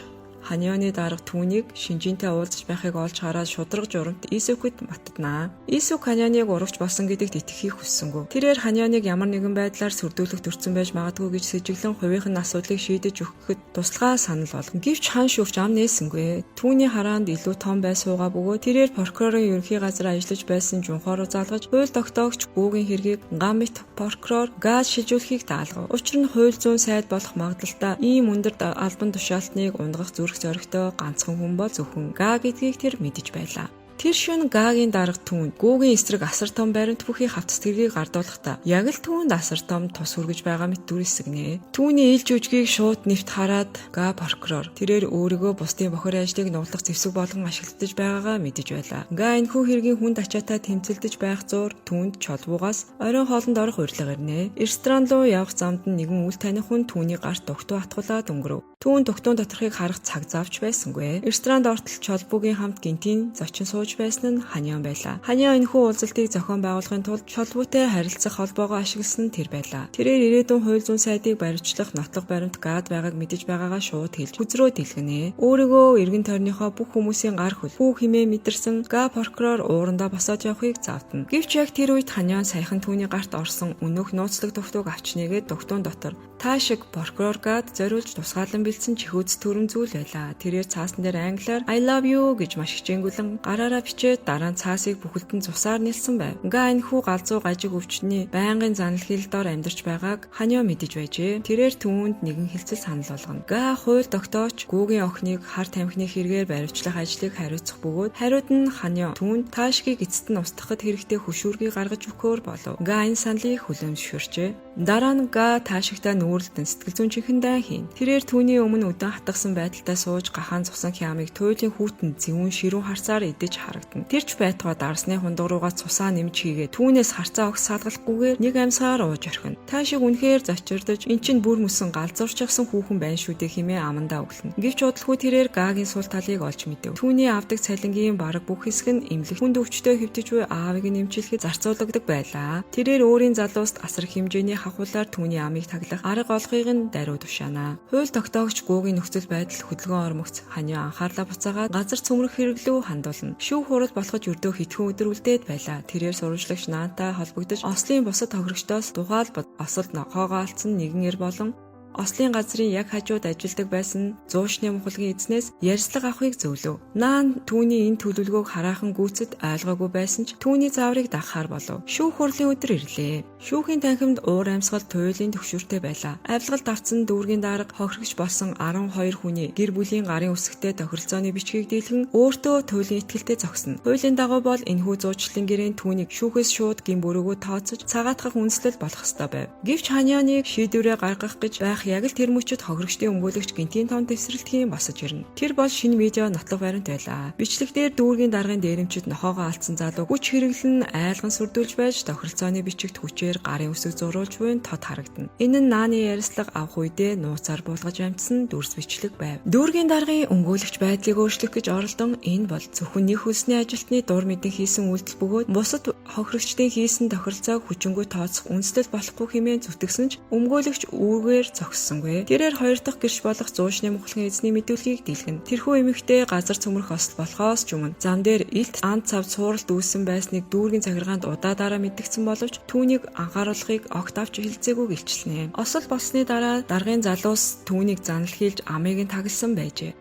Ханианы дарга түүнийг Шинжинтэй уулзаж байхыг олж хараад шударга журамт Исүкэд матднаа. Исүк Ханианыг урагч болсон гэдэгт итгэхийг хүссэнгүй. Тэрээр Ханианыг ямар нэгэн байдлаар сүрдүүлэх төрсөн байж магадгүй гэж сэжиглэн хувийнх нь асуудлыг шийдэж өгөхөд туслахаа санал болгоно. Гэвч хан шүүгч ам нээсэнгүй. Түүний хараанд илүү том бай суугаа бөгөөд тэрээр прокурорын ерөнхий газар ажиллаж байсан жунхоор залгаж хууль тогтоогч Гүүгийн хэргийг гамбит прокурор газ шилжүүлэхийг даалгав. Учир нь хууль зүйн сайд болох магадлалтай ийм өндөр албан тушаалтныг унгах зүрх зоригтой ганцхан хүн бол зөвхөн Га гэдгийг тэр мэдэж байлаа. Тэр шөнө Гагийн дарга түүнд Гүүгийн эсрэг асар том баримт бүхий хавц тэргийг гардуулахдаа яг л түүнд асар том тус хүргэж байгаа мэт дүрсгэнэ. Түүний ил жүжгийг шууд нэвт хараад Га прокурор тэрээр өөрийгөө бусдын бохир ажлыг нуглах зэвсэг болгон ашиглаж байгаагаа мэдэж байлаа. Га энэхүү хэргийн хүнд ачаатаа тэмцэлдэж байх зуур түүнд чолбуугаас оройн хоолнд орох урилга ирнэ. Ресторан руу явах замд нэгэн үл таних хүн түүний гарт дугтуу атгуулаад өнгөрөв. Түүн дугтуун доторхыг харах цаг завч байсангүй. Ресторанд ортол чолбуугийн хамт гинтийн зочин сууж байсан нь Ханиан байлаа. Ханиан энэхүү уулзалтыг зохион байгуулахын тулд чолбуутай харилцах холбоогоо ашигласан нь тэр байлаа. Тэрээр ирээдүйн хууль зүйн сайдыг баривчлах нотлох баримт Гад байгааг мэдэж байгаагаа шууд хэлж хүзрөө дэлгэнэ. Өөрийгөө эргэн тойрныхоо бүх хүмүүсийн гар хөл хүү хэмээн мэдэрсэн Га прокурор уурандаа босоод явахыг завдна. Гэвч яг тэр үед Ханиан саяхан түүний гарт орсон өнөөх нууцлаг дугтууг авч нэгээд дугтуун дотор та шиг прокурор Гад зориулж тусгаалan бэлдсэн чихүүц төрөм зүйл байлаа. Тэрээр цаасан дээр англиар I love you гэж маш хичээнгүлэн гараараа бичээд дараа нь цаасыг бүхэлдэн цусаар нэлсэн байв. Га энэхүү галзуу гажиг өвчтний байнгын занал хил дор амьдарч байгааг Ханиан мэдэж байжээ. Тэрээр түүнд нэгэн хэлцэл санал болгоно. Га хууль тогтооч Гүүгийн охиныг хар тамхины хэрэгээр баривчлах ажлыг хариуцах бөгөөд хариуд нь Ханиан түүнд таашгийг эцэст нь устгахад хэрэгтэй хөшүүргийг гаргаж өгөхөөр болов. Га энэ саналыг хүлээмжшүүрчээ. Дараа нь Га таашигтаа нүүрэлтэн сэтгэл зүйн чихэндээ хийн. Тэрээр түүний өмнө удаан хатгсан байдалтай сууж гахаан цусан хямыг туйлын хүүтэнд зэвүүн ширүүн харцаар идэж харагдана. Тэрч байтугай дарсны хундаг руугаа цусаа нэмж хийгээд түүнээс харцаа огс салгалахгүйгээр нэг амьсгаар ууж орхино. Та шиг үнэхээр зочирдож эн чинь бүр мөсөн галзуурчсан хүүхэн байна шүү дээ хэмээн амандаа өглөнө. Гэвч удалгүй тэрээр Гагийн сул талыг олж мэдэв. Түүний авдаг цалингийн бараг бүх хэсэг нь эмнэлэг хүнд өвчтөй хэвтэж буй аавыг нэмжлэхэд зарцуулагддаг байлаа. Тэрээр өөрийн залууст асар хэмжээний хахуулаар түүний амийг таглах арга олохыг нь даруй тушаана. Хууль тогтоогч Гүүгийн нөхцөл байдал хөдөлгөөн ормогц Ханиан анхаарлаа буцаагаад газар цөмрөх хэрэглүү хандуулна. Шүүх хурал болоход өрдөө хитгэн өдөр үлдээд байлаа. Тэрээр сурвалжлагч Наантай холбогдож Ослын бусад хохирогчдоос тухайлбал осолд нохоогоо алдсан нэгэн эр болон Ослын газрын яг хажууд ажилладаг байсан Зуушны мухалгийн эзнээс ярьслага авахыг зөвлөв. Наан түүний энэ төлөвлөгөөг хараахан гүйцэд ойлгоогүй байсан ч түүний зааврыг дагахаар болов. Шүүх хурлын өдөр ирлээ. Шүүхийн танхимд уур амьсгал туйлын төвшөртэй байлаа. Авилгалд авсан дүүргийн дарга хохирогч болсон 12 хүний гэр бүлийн гарын үсгтээ тохиролцооны бичгийг дийлгэн өөртөө туйлын итгэлтэй зогсно. Хуулийн дагуу бол энэхүү зуучлалын гэрээнд түүнийг шүүхээс шууд гин бүрөөгөө тооцож цагаатгах үндэслэл болох ёстой байв. Гэвч Ханианыг шийдвэрээ гаргах гэж байх яг л тэр мөчөд хохирогчдын өмгөөлөгч гинтийн том дэвсрэлтгийн босож ирнэ. Тэр бол шинэ видео нотлох баримт байлаа. Бичлэг дээр дүүргийн даргын дээрэмчид нохоогоо алдсан залуу хүч хэрэглэн айлган сүрдүүлж байж тохиролцооны бичигт хүчээр гарын үсэг зурулж буйн тод харагдана. Энэ нь Нааны ярьслага авах үедээ нууцаар буулгаж амжсан дүрс бичлэг байв. Дүүргийн даргын өмгөөлөгч байдлыг өөрчлөх гэж оролдон энэ бол зөвхөн нэг хөлсний ажилтны дур мэдэн хийсэн үйлдэл бөгөөд бусад хохирогчдын хийсэн тохиролцоог хүчингү тооцох үндэслэл болохгүй хэмээн зүтгэсэн ч өмгөөлөгч үүгээр зогссонгүй. Тэрээр 2 дахь гэрш болох Зуушны мухлагын эзний мэдүүлгийг дэлгэнэ. Тэрхүү эмэгтэй газар цөмрөх осол болохоос ч өмнө зам дээр илт анд цав цууралд үүссэн байсныг дүүргийн захиргаанд удаа мэдгдсэн боловч түүнийг анхааруулахыг огт авч хэлцээгүй гэлчлэнэ. Осол болсны дараа даргын залуус түүнийг занал хийлж амийг нь тагласан байжээ.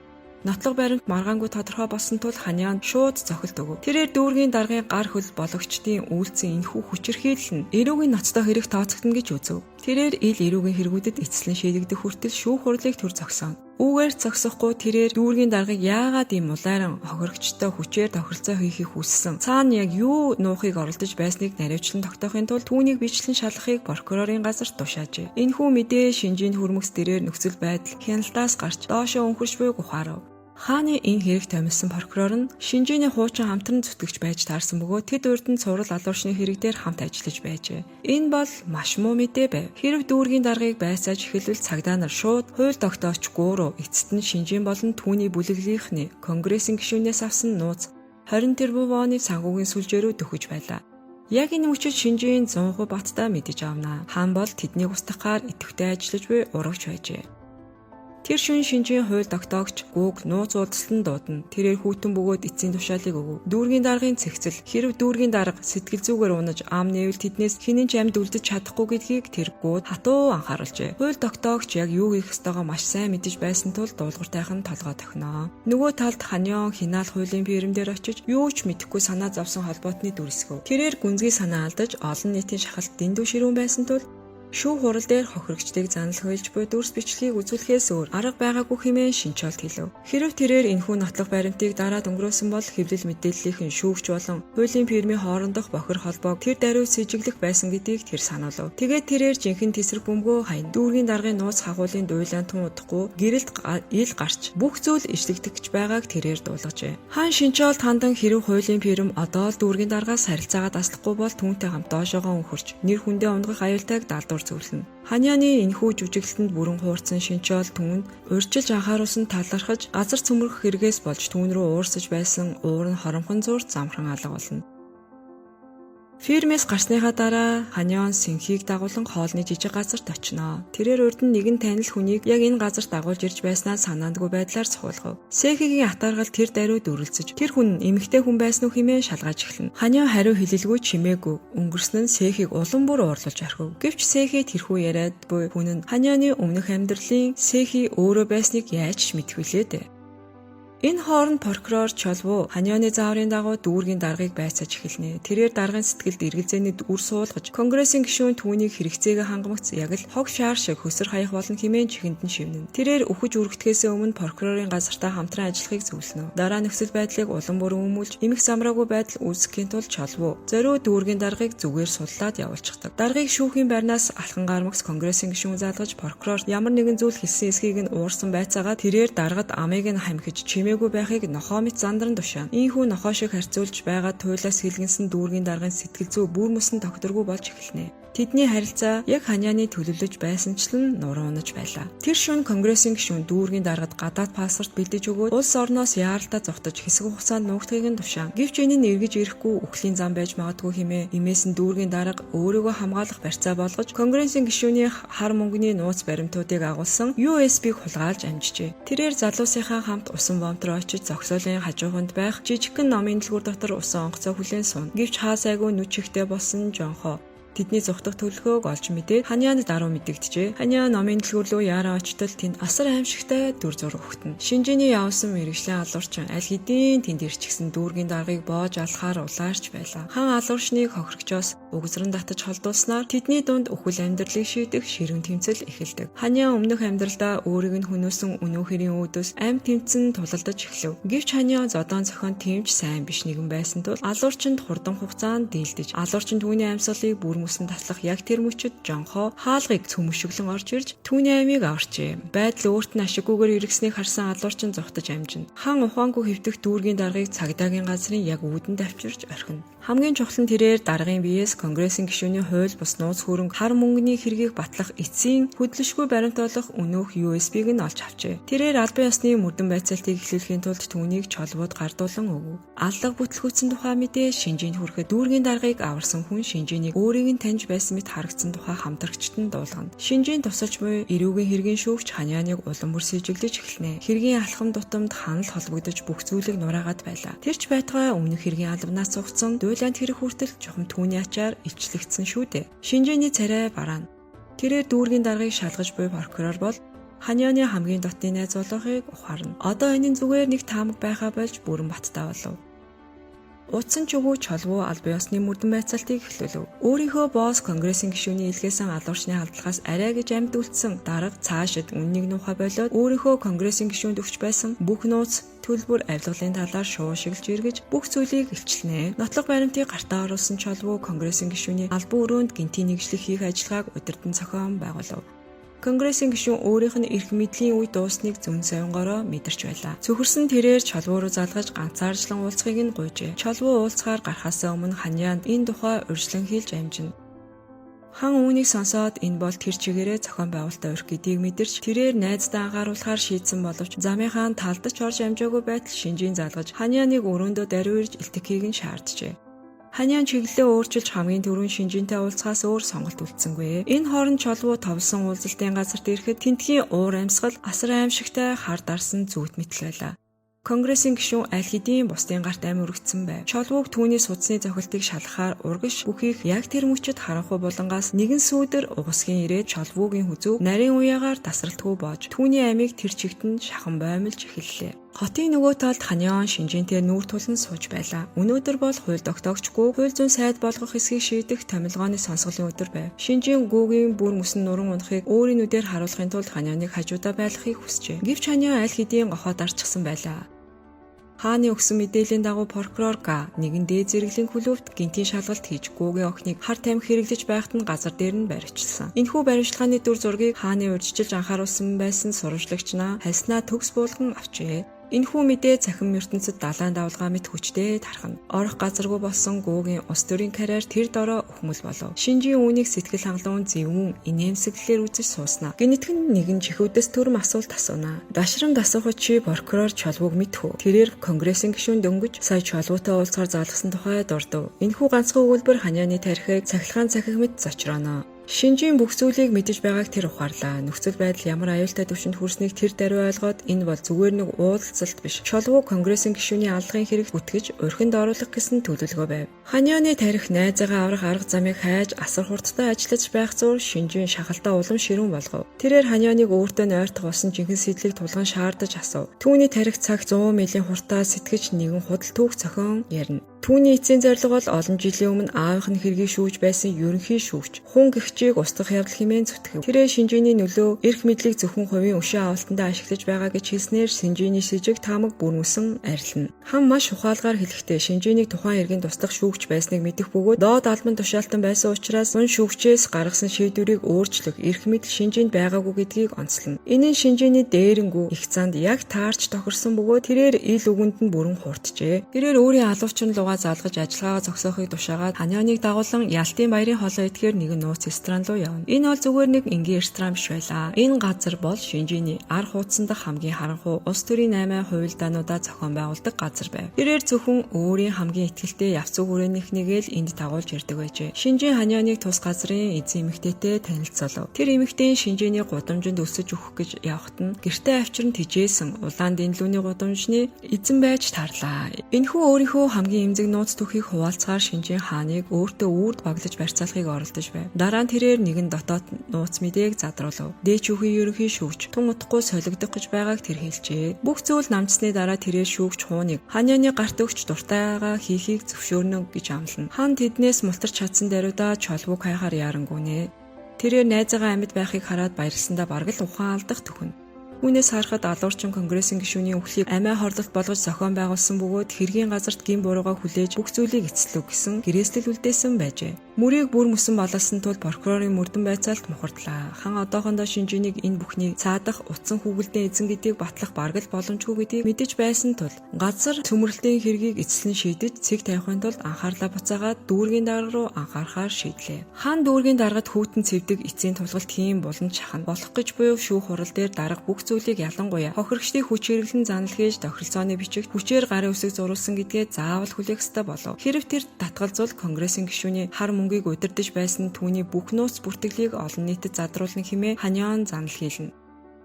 Нотлог баримт маргаангүй тодорхой болсон тул Ханиан шууд зохилт өгөв. Тэрээр дүүргийн даргын гар хөл бологчдын үйлцэн энэхүү хүчирхийлэл нь эрүүгийн ноцтой хэрэг тооцогдно гэж үзв. Тэрээр ил эрүүгийн хэрэгүүдэд эцэслэн шийдэгдэх хүртэл шүүх хурлыг төр зогсооно. Үүгээр зогсохгүй тэрээр дүүргийн даргыг яагаад ийм улайран хохирогчтой хүчээр тохиролцоо хийхийг хүссэн. Цаана яг юу нуухыг оролдож байсныг наривчлан тогтоохын тулд түүнийг бичлэн шалгахыг прокурорын газарт тушаажээ. Энэхүү мэдээ Шинжийн хүрмэгс дээрээ нөхцөл байдал хяналтаас гарч доошоо өнхөрч буйг ухаарав. Хааны энэ хэрэг томилсон прокурор нь Шинжээний хуучин хамтран зүтгэгч байж таарсан бөгөөд тэд урд нь цуврал алууршны хэрэг дээр хамт ажиллаж байжээ. Энэ бол маш муу мэдээ байв. Хэрэв дүүргийн даргыг байсааж эхэлвэл цагдаа нар шууд хууль тогтоогч гууруу эцэст нь Шинжээн болон түүний бүлэглийнхний конгрессийн гишүүнээс авсан нууц 20 тэрбум оны санхүүгийн сүлжээрөө төхөж байлаа. Яг энэ мөчид Шинжээн 100% баттаа мэдэж авнаа. Хаан бол тэднийг устгахаар идэвхтэй ажиллаж буй урагч байжээ. Тэр шөнө Шинжээн хууль тогтоогч гүүг нууц уулзалтанд дуудана. Тэрээр хүйтэн бөгөөд эцсийн тушаалыг өгөв. Дүүргийн даргын цэгцэл хэрэв дүүргийн дарга сэтгэл зүгээр унаж ам нээвэл тэднээс хинэн ч амьд үлдэж чадахгүй гэдгийг тэр гууд хатуу анхааруулжээ. Хууль тогтоогч яг юу хийх ёстойгоо маш сайн мэдэж байсан тул дуулууртайхан толгой тохиноо. Нөгөө талд Ханиан хинаал хуулийн фирмээр очиж юу ч мэдэхгүй санаа зовсон холбоотны дүрсгөв. Тэрээр гүнзгий санаа алдаж олон нийтийн шахалт дэндүү ширүүн байсан тул шүүх хурал дээр хохирогчдыг занал хуйлж буй дүрс бичлэгийг үзүүлэхээс өөр арга байгаагүй хэмээн шинчолт хэлв. Хэрэв тэрээр энэхүү нотлох баримтыг дараад өнгөрөөсөн бол хэвлэл мэдээллийнхэн шүүгч болон хуулийн фирмийн хоорондох бохир холбоог тэр даруй сэжиглэх байсан гэдгийг тэр сануулв. Тэгээд тэрээр жинхэнэ тесрэг бөмбөгөө хаян дүүргийн даргын нууц хагуулын дуйлаан тун удахгүй гэрэлт ил гарч бүх зүйл ижлэгдэж байгааг тэрээр дуулгажээ. Хаан шинчолт хандан хэрэв хуулийн фирм одоо л дүүргийн даргаас харилцаагаа даслахгүй бол түүнтэй хамт доошоогоо өнхөрч нэр хүндээ унгах аюултайг даалдуур зөвлөнө. Ханианы энэхүү жүжиглэлтэнд бүрэн хуурсан шинчол түүнд урьдчилж анхааруулсан талархаж газар цөмрөх хэрэгээс болж түүн рүү уурсаж байсан уур нь хоромхон зурж замхран алга болно. Фирмээс гарсныхаа дараа Ханиан Синхийг дагуулan хоолны жижиг газарт очиноо. Тэрээр урд нь нэгэн танил хүнийг яг энэ газарт дагуулж ирж байснаа санаандгүй байдлаар цохуулгав. Сэхигийн атааргал тэр даруйд үргэлжиж тэр хүн эмэгтэй хүн байсан уу хэмээн шалгаж эхэлнэ. Ханиан хариу хэлэлгүй чимээгүй өнгөрсөн нь Сэхийг улам бүр уурлуулж орхив. Гэвч Сэхи тэрхүү яриад буй хүн нь Ханианы өмнөх амьдралын Сэхи өөрөө байсныг яаж ч мэдэх вүлээ дээ. Энэ хооронд прокурор Чолвуу Ханианы зааврын дагуу дүүргийн даргыг байцааж эхэлнэ. Тэрээр даргын сэтгэлд эргэлзээний үр суулгаж конгрессийн гишүүн түүнийг хэрэгцээгээ хангамгц яг л хог шаар шиг хөсөр хаях болон хэмээн чихэнд нь шивнэн. Тэрээр үхэж үргэтгэхээс өмнө прокурорын газартаа хамтран ажиллахыг зөвлөнө. Дараа нөхцөл байдлыг улам бүр өмүүлж эмх замраагүй байдал үүсгэхийн тулд Чолвуу зориу дүүргийн даргыг зүгээр суллаад явуулчихдаг. Даргыг шүүхийн байрнаас алхан гармагц конгрессийн гишүүн залгаж прокурор ямар нэгэн зүйл хэлсэн эсхийг нь уурсан байцаагаад тэрээр даргад амийг нь хамхиж чимээгүй байхыг нохоо мэт зандран тушаана. Ийхүү нохоо шиг харьцуулж байгаа туйлаас хэлгэнсэн дүүргийн даргын сэтгэл зүй бүр мөсөн тогтворгүй болж эхэлнэ. Тэдний харилцаа яг Ханианы төлөвлөж байсанчлан нуруунаж байлаа. Тэр шөнө конгрессийн гишүүн дүүргийн даргад гадаад паспорт бэлдэж өгөөд улс орноос яаралтай зогтож хэсэг хугацаанд нуугдахыг нь тушаан. Гэвч энэ нь эргэж ирэхгүй үхлийн зам байж магадгүй хэмээн имээс нь дүүргийн дарга өөрийгөө хамгаалах барьцаа болгож конгрессийн гишүүний хар мөнгөний нууц баримтуудыг агуулсан USB-г хулгайлж амжижээ. Тэрээр залуусынхаа хамт усан бомт руу очиж зогсоолын хажууханд байх жижигхэн номын дэлгүүр дотор усан онгоцоо хүлээн сууна. Гэвч хаа сайгүй нүд чихтэй болсон Жонхо тэдний зүхтах төлөвлөгөөг олж мэдээд Ханианд даруй мэдэгдэжээ. Ханиан номын дэлгүүр рүү яараа очтол тэнд асар аимшигтай дүр зураг өгтөн. Шинжээний явсан мэрэгжлийн алуурчин аль хэдийн тэнд ирчихсэн дүүргийн даргыг боож алхаар улаарч байлаа. Хан алуурчныг хохирогчоос угзран татаж холдуулснаар тэдний дунд үхэл амьдралыг шийдэх ширүүн тэмцэл эхэлдэг. Ханиан өмнөх амьдралдаа өөрийг нь хөнөөсөн өнөө хэрийн үүдөөс амь тэмцэн тулалдаж эхлэв. Гэвч Ханиан зодон зохион тэмч сайн биш нэгэн байсан тул алуурчинд хурдан хугацаанд дийлдэж алуурчин түүний амьсгалыг бүр үсэн таслах яг тэр мөчөд жонхоо хаалгыг цөмөшөглөн орж ирж түүний амийг аварчээ. Байдал өөрт нь ашиггүйгээр иргэснийг харсан алуурчин зогтож амжина. Хан ухаангүй хэвдэх дүүргийн даргаыг цагдаагийн газрын яг үүдэнд авчирч орхино. Хамгийн чухал нь тэрээр даргын биеэс конгрессийн гишүүний хууль бус нууц хөрөнгө хар мөнгөний хэргийг батлах эцсийн хөдлөшгүй баримтуулах өнөөх USB-г нь олж авчээ. Тэрээр албан ёсны мөрдөн байцаалтыг эхлүүлэхийн тулд түүнийг чолбууд гардуулан өгөв. Аллах бүтлгүүцсэн тухай мэдээ Шинжээнд хүрэхэд дүүргийн даргаыг аварсан хүн Шинжээнийг өөрийг нь таньж байсан мэт харагдсан тухай хамтрагчид нь дуулгана. Шинжээнд тусалж буй эрүүгийн хэргийн шүүгч Ханианыг улам бүр сэжиглэж эхэлнэ. Хэргийн алхам тутамд ханал холбогдож бүх зүйлийг нураагаад байлаа. Тэрч байтугай өмнөх хэргийн албанаас цугцсан дуйланд хэрэг хүртэл чухам түүний ачаар илчлэгдсэн шүү дээ. Шинжээний царай бараана. Тэрээр дүүргийн даргаыг шалгаж буй прокурор бол Ханианы хамгийн дотны найз болохыг ухаарна. Одоо энэ нь зүгээр нэг таамаг байхаа болж бүрэн баттай болов. Утсан ч өгөө чолгоо албан ёсны мөрдөн байцаалтыг эхлүүлв. Өөрийнхөө босс конгрессийн гишүүний илгээсэн алуурчны халдлагаас арай гэж амьд үлдсэн дарга цаашид үннийг нуухай болоод өөрийнхөө конгрессийн гишүүнд өгч байсан бүх нууц төлбөр авилгалын талаар шуушиглж эргэж бүх зүйлийг илчлэнэ. Нотлох баримтыг гартаа оруулсан чолгоо конгрессийн гишүүний албан өрөөнд гинтийн нэгжлэх хийх ажиллагааг удирдан зохион байгуулав. Конгрессийн гишүүн өөрийнх нь эрх мэдлийн үе дуусныг зүүн совингороо мэдэрч байлаа. Цөхөрсөн тэрээр чолгоо руу залгаж ганцаарчлан уулзахыг нь гуйжээ. Чолгоо уулзахаар гарахаас өмнө Ханианд энэ тухай урьдчилан хэлж амжина. Хан үүнийг сонсоод энэ бол тэр чигээрээ зохион байгуулалтаа өрх гэдгийг мэдэрч тэрээр найздаа анхааруулахаар шийдсэн боловч замынхаа талдаж орж амжаагүй байтал Шинжийн залгаж Ханианыг өрөөндөө даруй ирж илтгэхийг нь шаарджээ. Ханиан чиглэлээ өөрчилж хамгийн түрүүн Шинжинтэй уулзахаас өөр сонголт үлдсэнгүй. Энэ хооронд чолгоо товлсон уулзалтын газарт ирэхэд тентгийн уур амьсгал асар аимшигтай хар дарсан зүйт мэтэл байлаа. Конгрессийн гишүүн аль хэдийн бусдын гарт амь өргөцсөн байв. Чолгууг түүний судасны зохилтыг шалгахаар урагш бүхийг яг тэр мөчөд харанхуй булангаас нэгэн сүүдэр угсгийн ирээд чолгуугийн хүзүүг нарийн уяагаар тасралтгүй боож түүний амийг тэр чигт нь шахан боомлж эхэллээ. Хотын нөгөө талд Ханиан Шинжинтэй нүүр тулан сууж байлаа. Өнөөдөр бол хууль тогтоогчгүй хууль зүйн сайд болгох эсхийг шийдэх томилгооны сонсголын өдөр байв. Шинжийн гүүгийн бүр мөсөн нуран унахыг өөрийн нүдээр харуулахын тулд Ханианыг хажуудаа байлгахыг хүсжээ. Гэвч Ханиан аль хэдийн гохоод арчсан байлаа. Хааны өгсөн мэдээллийн дагуу прокурор Га нэгэн дээд зэрэглэлийн хүлөвт гинтийн шалгалт хийж гүүгийн охиныг хар тамхи хэрэглэж байхад нь газар дээр нь баривчилсан. Энэхүү баримтлагын дүр зургийг хааны урьдчилж анхааруулсан байсан сурвалжлагч наа хальснаа төгс буулган авчээ. Энэхүү мэдээ цахим ертөнцид далайн давлгаа мэт хүчтэй тархана. Орох газаргүй болсон гүүгийн ус төрийн карьер тэр дороо өхмөл болов. Шинжийн үүнийг сэтгэл хангалуун зөвүүн инээмсэглэлээр үзэж сууснаа. Гинэтхэн нэгэн чихүүдээс төрөм асуулт асуунаа. Дашрамд асуухад чи прокурор чолгууг мэдхүү. Тэрээр конгрессийн гишүүн дөнгөж сая чолгуутай уулзахаар залгасан тухай дурдв. Энэхүү ганцхан өгүүлбэр Ханианы тарихыг цахилгаан цахих мэт зочрооно. Шинжийн бүх зүйлийг мэдэж байгааг тэр ухаарлаа. Нөхцөл байдал ямар аюултай түвшинд хүрснийг тэр даруй ойлгоод энэ бол зүгээр нэг уулзалт биш. Чолгуу конгрессийн гишүүний аллагын хэрэгт бүтгэж урхинд оруулах гэсэн төлөвлөгөө байв. Ханианы тарих найзаагаа аврах арга замыг хайж асар хурдтай ажиллаж байх зур Шинжийн шахалтаа улам ширүүн болгов. Тэрээр Ханианыг өөртөө нойртох болсон жинхэнэ сэдлийг тулган шаардаж асуув. Түүний тарих цаг 100 милийн хуртаа сэтгэж нэгэн худал түүх зохион ярина. Түүний эцсийн зорилго бол олон жилийн өмнө аавынх нь хэргийг шүүж байсан ерөнхий шүүгч хүн гэгчийг устгах явдал хэмээн зүтгэв. Тэрээр Шинжээний нөлөө эрх мэдлийг зөвхөн хувийн өшөө авалтандаа ашиглаж байгаа гэж хэлснээр Шинжээний сэжиг таамаг бүрмөсөн арилна. Хан маш ухаалгаар хэлэхдээ Шинжээнийг тухайн иргэн туслах шүүгч байсныг мэдэх бөгөөд доод албан тушаалтан байсан учраас мөн шүүгчээс гаргасан шийдвэрийг өөрчлөх эрх мэдэл Шинжээнд байгаагүй гэдгийг онцлно. Энэ нь Шинжээний дээрэнгүү их занд яг таарч тохирсон бөгөөд тэрээр ил үгэнд нь бүрэн хуртжээ. Тэрээр өөрийн алуурчин залгаж ажиллагаагаа зогсоохыг тушаагаад Ханианыг дагуулan Ялтын баярын хоолой идэхээр нэгэн нууц ресторан руу явна. Энэ бол зүгээр нэг энгийн ресторан биш байлаа. Энэ газар бол Шинжээний ар хуудсан дахь хамгийн харанхуй улс төрийн 8 хувилдаануудаа зохион байгуулдаг газар байв. Тэрээр зөвхөн өөрийн хамгийн ихтгэлтэй явцуу хүрээнийх нэгээл энд дагуулж ирдэг байжээ. Шинжийн Ханианыг тус газрын эзэн эмэгтэйтэй танилцуулав. Тэр эмэгтэй Шинжээний гудамжинд өсөж өгөх гэж явхад нь гэртээ авчирн тижээсэн улаан дэнлүүний гудамжны эзэн байж тарлаа. Энэхүү өөрийнхөө хамгийн нууц түүхийг хуваалцахаар Шинжийн хааныг өөртөө үрд баглаж барьцаалахыг оролдож байв. Дараа нь тэрээр нэгэн дотоод нууц мэдээг задруулав. Дээч үхий ерөнхий шүүгч тун утгагүй солигдох гэж байгааг тэр хэлжээ. Бүх зүйл намжсны дараа тэрээр шүүгч хууныг Ханианы гарт өгч дуртайгаа хийхийг зөвшөөрнө гэж амлана. Хан тэднээс мултарч чадсан даруйдаа чолгууг хайхаар ярангүнэ. Тэрээр найзаагаа амьд байхыг хараад баярлсандаа бараг л ухаан алдах төхөн. Үүнээс харахад алуурчин конгрессийн гишүүний өхлийг амиа хорлолт болгож зохион байгуулсан бөгөөд хэргийн газарт гин бурууга хүлээж бүх зүйлийг эцэслэв гэсэн гэрээстэл үлдээсэн байжээ. Мөрийг бүр мөсөн балалсан тул прокурорын мөрдөн байцаалт мухардлаа. Хан одоохондоо Шинжээнийг энэ бүхнийг цаадах утсан хүүгэлдэн эзэн гэдгийг батлах бараг л боломжгүй гэдгийг мэдэж байсан тул газар цөмрөлтийн хэргийг эцэслэн шийдэж цэг тавихын тулд анхаарлаа буцаагаад дүүргийн дарга руу анхаарахаар шийдлээ. Хан дүүргийн даргад хүүтэн цэвдэг эцсийн тулгалт хийн болон чахна болох гэж буюу шүүх хурал дээр дарга бүх зүйлийг ялангуяа хохирогчдын хүч хэрэглэн занал хийж тохиролцооны бичигт хүчээр гарын үсэг зурулсан гэдгээ заавал хүлээх ёстой болов. Хэрэв тэр татгалзуул конгрессийн гишүүний хар мөнгийг удирдах байсан түүний бүх нууц бүртгэлийг олон нийтэд задруулна хэмээн ханиан занал хийлнэ.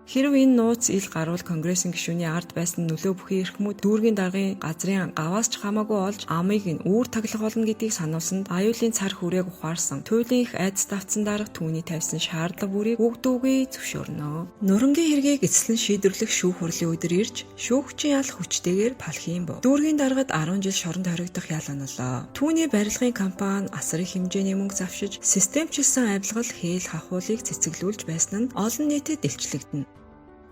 Хэрв энэ нууц ил гарвал конгрессийн гишүүний ард байсан нөлөө бүхий эрхмүүд дүүргийн даргын газрын гаваас ч хамаагүй олж амыг нь үүр таглах болно гэдгийг сануулсанд аюулын цар хүрээг ухаарсан. Туйлын их айдас давтсан дарга түүний тавьсан шаардлага бүрийг үгдүүгээ зөвшөөрнө. Нурангийн хэргийг эцэслэн шийдвэрлэх шүүх хурлын өдөр ирж шүүгчийн ял хүчтэйгээр палхийн бов. Дүүргийн даргад 10 жил шоронд хоригдох ял онолоо. Түүний барилгын компани асар их хэмжээний мөнгө завшиж системчилсан авилгал хээл хахуулыг цэцэглүүлж байсан нь олон нийтэд илчлэгдэнэ.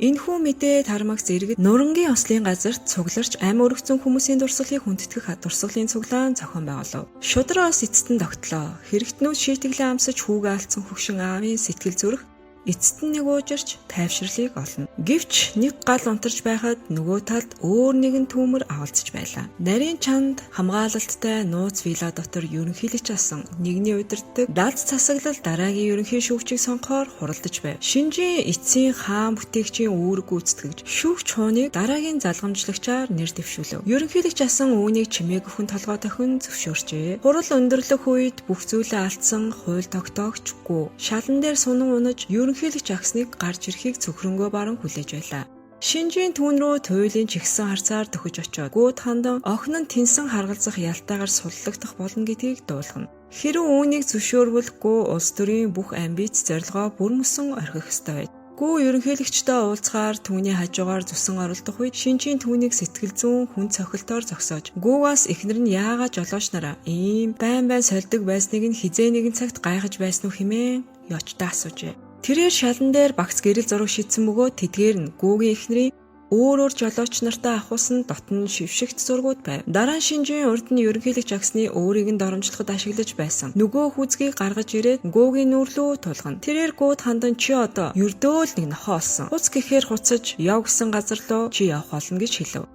Энэхүү мэдээ тармагц иргэд Нурангийн ослын газарт цугларч ам өргөцсөн хүмүүсийн дурсгалыг хүндэтгэх дурсгалын цуглаан зохион байгуулав. Шудрагаас эцэст нь тогтлоо. Хэрэгтнүүд шийтгэлээ амсаж хүүгээ алдсан хөгшин аавын сэтгэл зүрх эцэст нь нэг уужирч тайвширлыг олно. Гэвч нэг гал унтарч байхад нөгөө талд өөр нэгэн түүмэр авалцж байлаа. Нарийн чанд хамгаалалттай нууц вилла дотор ерөнхийлөгч асан нэгний удирддаг далд цасаглал дараагийн ерөнхий шүүгчийг сонгохоор хуралдаж байв. Шинжийн эцсийн хаан бүтээгчийн үүрэг гүйцэтгэгч шүүгч хууныг дараагийн залгамжлагчаар нэр дэвшүүлв. Ерөнхийлөгч асан үүнийг чимээгхэн толгой тохин зөвшөөрчээ. Хурал өндөрлөх үед бүх зүйлээ алдсан хууль тогтоогчгүй шалан дээр сунан унаж ерөнхийлөгч агсныг гарч ирэхийг цөхрөнгөө баран хүлээж байлаа. Шинжийн түүн рүү туйлын чигсэн харцаар төхөж очоод гууд хандан охин нь тэнсэн харгалзах ялтаагаар суллагдах болно гэдгийг дуулгана. Хэрэв үүнийг зөвшөөрвөлгүй улс төрийн бүх амбиц зорилгоо бүр мөсөн орхих ёстой байд. Гүү ерөнхийлөгчтэй уулзгаар түүний хажуугаар зүсэн оролдох үед Шинжийн түүнийг сэтгэл зүйн хүн цохилтоор зогсоож гүүгээс эхнэр нь яагаад жолоочнараа ийм байн сольдог байсныг нь хизээ нэгэн цагт гайхаж байсан уу хэмээн ёчтой асуужээ. Тэрээр шалан дээр багц гэрэл зураг шийдсэн бөгөөд тэдгээр нь гүүгийн эхнэрийн өөр жолооч нартай ахуулсан дотн шившигт зургууд байв. Дараа нь Шинжийн урд нь ерөнхийлөгч агсны өөрийг нь доромжлоход ашиглаж байсан. Нөгөө хүзгийг гаргаж ирээд гүүгийн нүрлүү тулгана. Тэрээр гууд хандан чи одоо ердөө л нэг нохоо олсон. Хуц гэхээр хуцаж яв гэсэн газар руу чи явах болно гэж хэлв.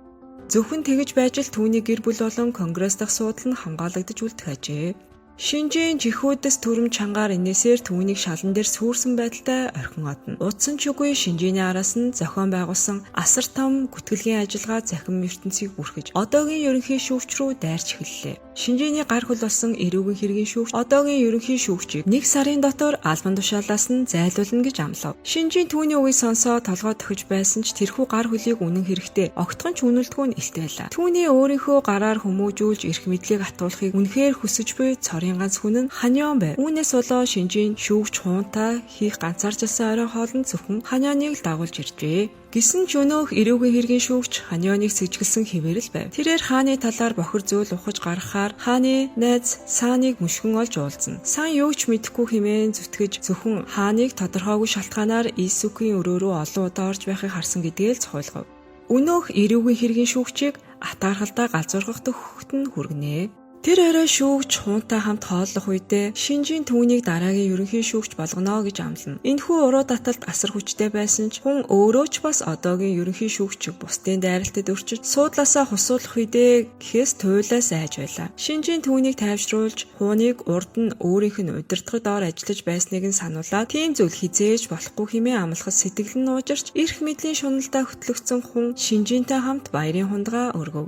Зөвхөн тэгэж байж л түүний гэр бүл болон конгресс дахь суудал нь хамгаалагдаж үлдэх ажээ. Шинжийн жихүүдээс төрөм чангаар инээсээр түүнийг шалан дээр сүрсэн байдалтай орхин одно. Удсан ч үгүй Шинжээний араас нь зохион байгуулсан асар том гүтгэлгийн ажиллагаа захин ертөнцийг бүрхэж одоогийн ерөнхий шүүгч рүү дайрч эхэллээ. Шинжээний гар хөл болсон эрүүгийн хэргийн шүүгч одоогийн ерөнхий шүүгчийг 1 сарын дотор албан тушаалаас нь зайлуулна гэж амлав. Шинжийн түүний үгийг сонсоод толгой тохиж байсан ч тэрхүү гар хөлийг үнэн хэрэгтээ огтхон ч үнэлдэггүй нь илт байлаа. Түүний өөрийнхөө гараар хүмүүжүүлж эрх мэдлийг атуулахыг үнэхээр хүсэж буй цорын ганц хүн нь Ханион байв. Үүнээс болоо Шинжийн шүүгч хуунтай хийх ганцаарчилсан орой хоолнд зөвхөн Ханионыг л дагуулж иржээ. Гисэн ч өнөөх эрүүгийн хэргийн шүүгч Ханионыг сэжгэлсэн хэвээр л байв. Тэрээр хааны талаар бохир зүйл ухаж гаргахаар хааны найз Сааныг мөшгөн олж уулзна. Саан юу ч мэдэхгүй хэмээн зүтгэж зөвхөн хааныг тодорхойгүй шалтгаанаар Исүкийн өрөө рүү олон удаа орж байхыг харсан гэдгээ л цохиулгав. Өнөөх эрүүгийн хэргийн шүүгчийг атаархалдаа галзуургах төхөхт нь хүргэнэ. Тэр орой шүүгч хуунтай хамт хооллох үедээ Шинжийн түүнийг дараагийн ерөнхий шүүгч болгоно гэж амлана. Энэхүү уруу таталт асар хүчтэй байсан ч хүн өөрөө ч бас одоогийн ерөнхий шүүгчийг бусдын дайралтад өрчиж суудлаасаа хусуулах үедээ гэхээс туйлаас айж байлаа. Шинжийн түүнийг тайвшруулж хууныг урд нь өөрийнх нь удирдлагад ор ажиллаж байсныг нь сануулад тийм зүйл хизээж болохгүй хэмээн амлахад сэтгэл нь уужирч эрх мэдлийн шуналдаа хөтлөгдсөн хүн Шинжийнхтэй хамт баярын хундгаа өргөв.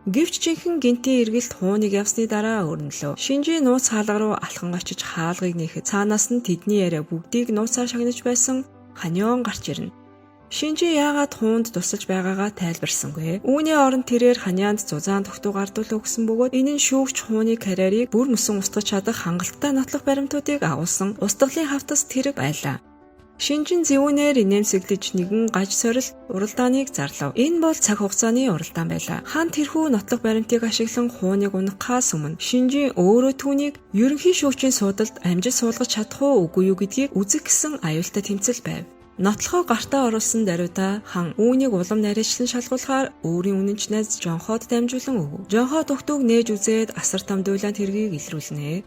Гэвч жинхэнэ гинтийн эргэлт хууныг явсны дараа өрнөлөө. Шинжийн нууц хаалга руу алхан очиж хаалгыг нээхэд цаанаас нь тэдний яриа бүгдийг нууцаар шагнаж байсан Ханион гарч ирнэ. Шинжи яагаад хуунд тусалж байгаагаа тайлбарсангүй. Үүний оронд тэрээр Ханианд зузаан тогтуу гардуулаа өгсөн бөгөөд энэ нь шүүгч хууны карьерийг бүр мөсөн устгаж чадах хангалттай нотлох баримтуудыг агуулсан устгалын хавтас тэрэг байлаа. Шинжин зэвүүнээр инээмсэглэж нэгэн гаж сорил уралдааныг зарлав. Энэ бол цаг хугацааны уралдаан байлаа. Хан тэрхүү нотлох баримтыг ашиглан хууныг унахаас өмнө Шинжин өөрөө түүнийг ерөнхий шүүгчийн суудалд амжилт суулгаж чадах уу үгүй юу гэдгийг үзэх гэсэн аюултай тэмцэл байв. Нотлохоо гартаа оруулсан даруйда хан үүнийг улам нарийчлан шалгуулахаар өөрийн үнэнч найз Жонход дамжуулан өгөв. Жонхо тухтуг нээж үзээд асар том дуйлаанд хэргийг илрүүлнэ.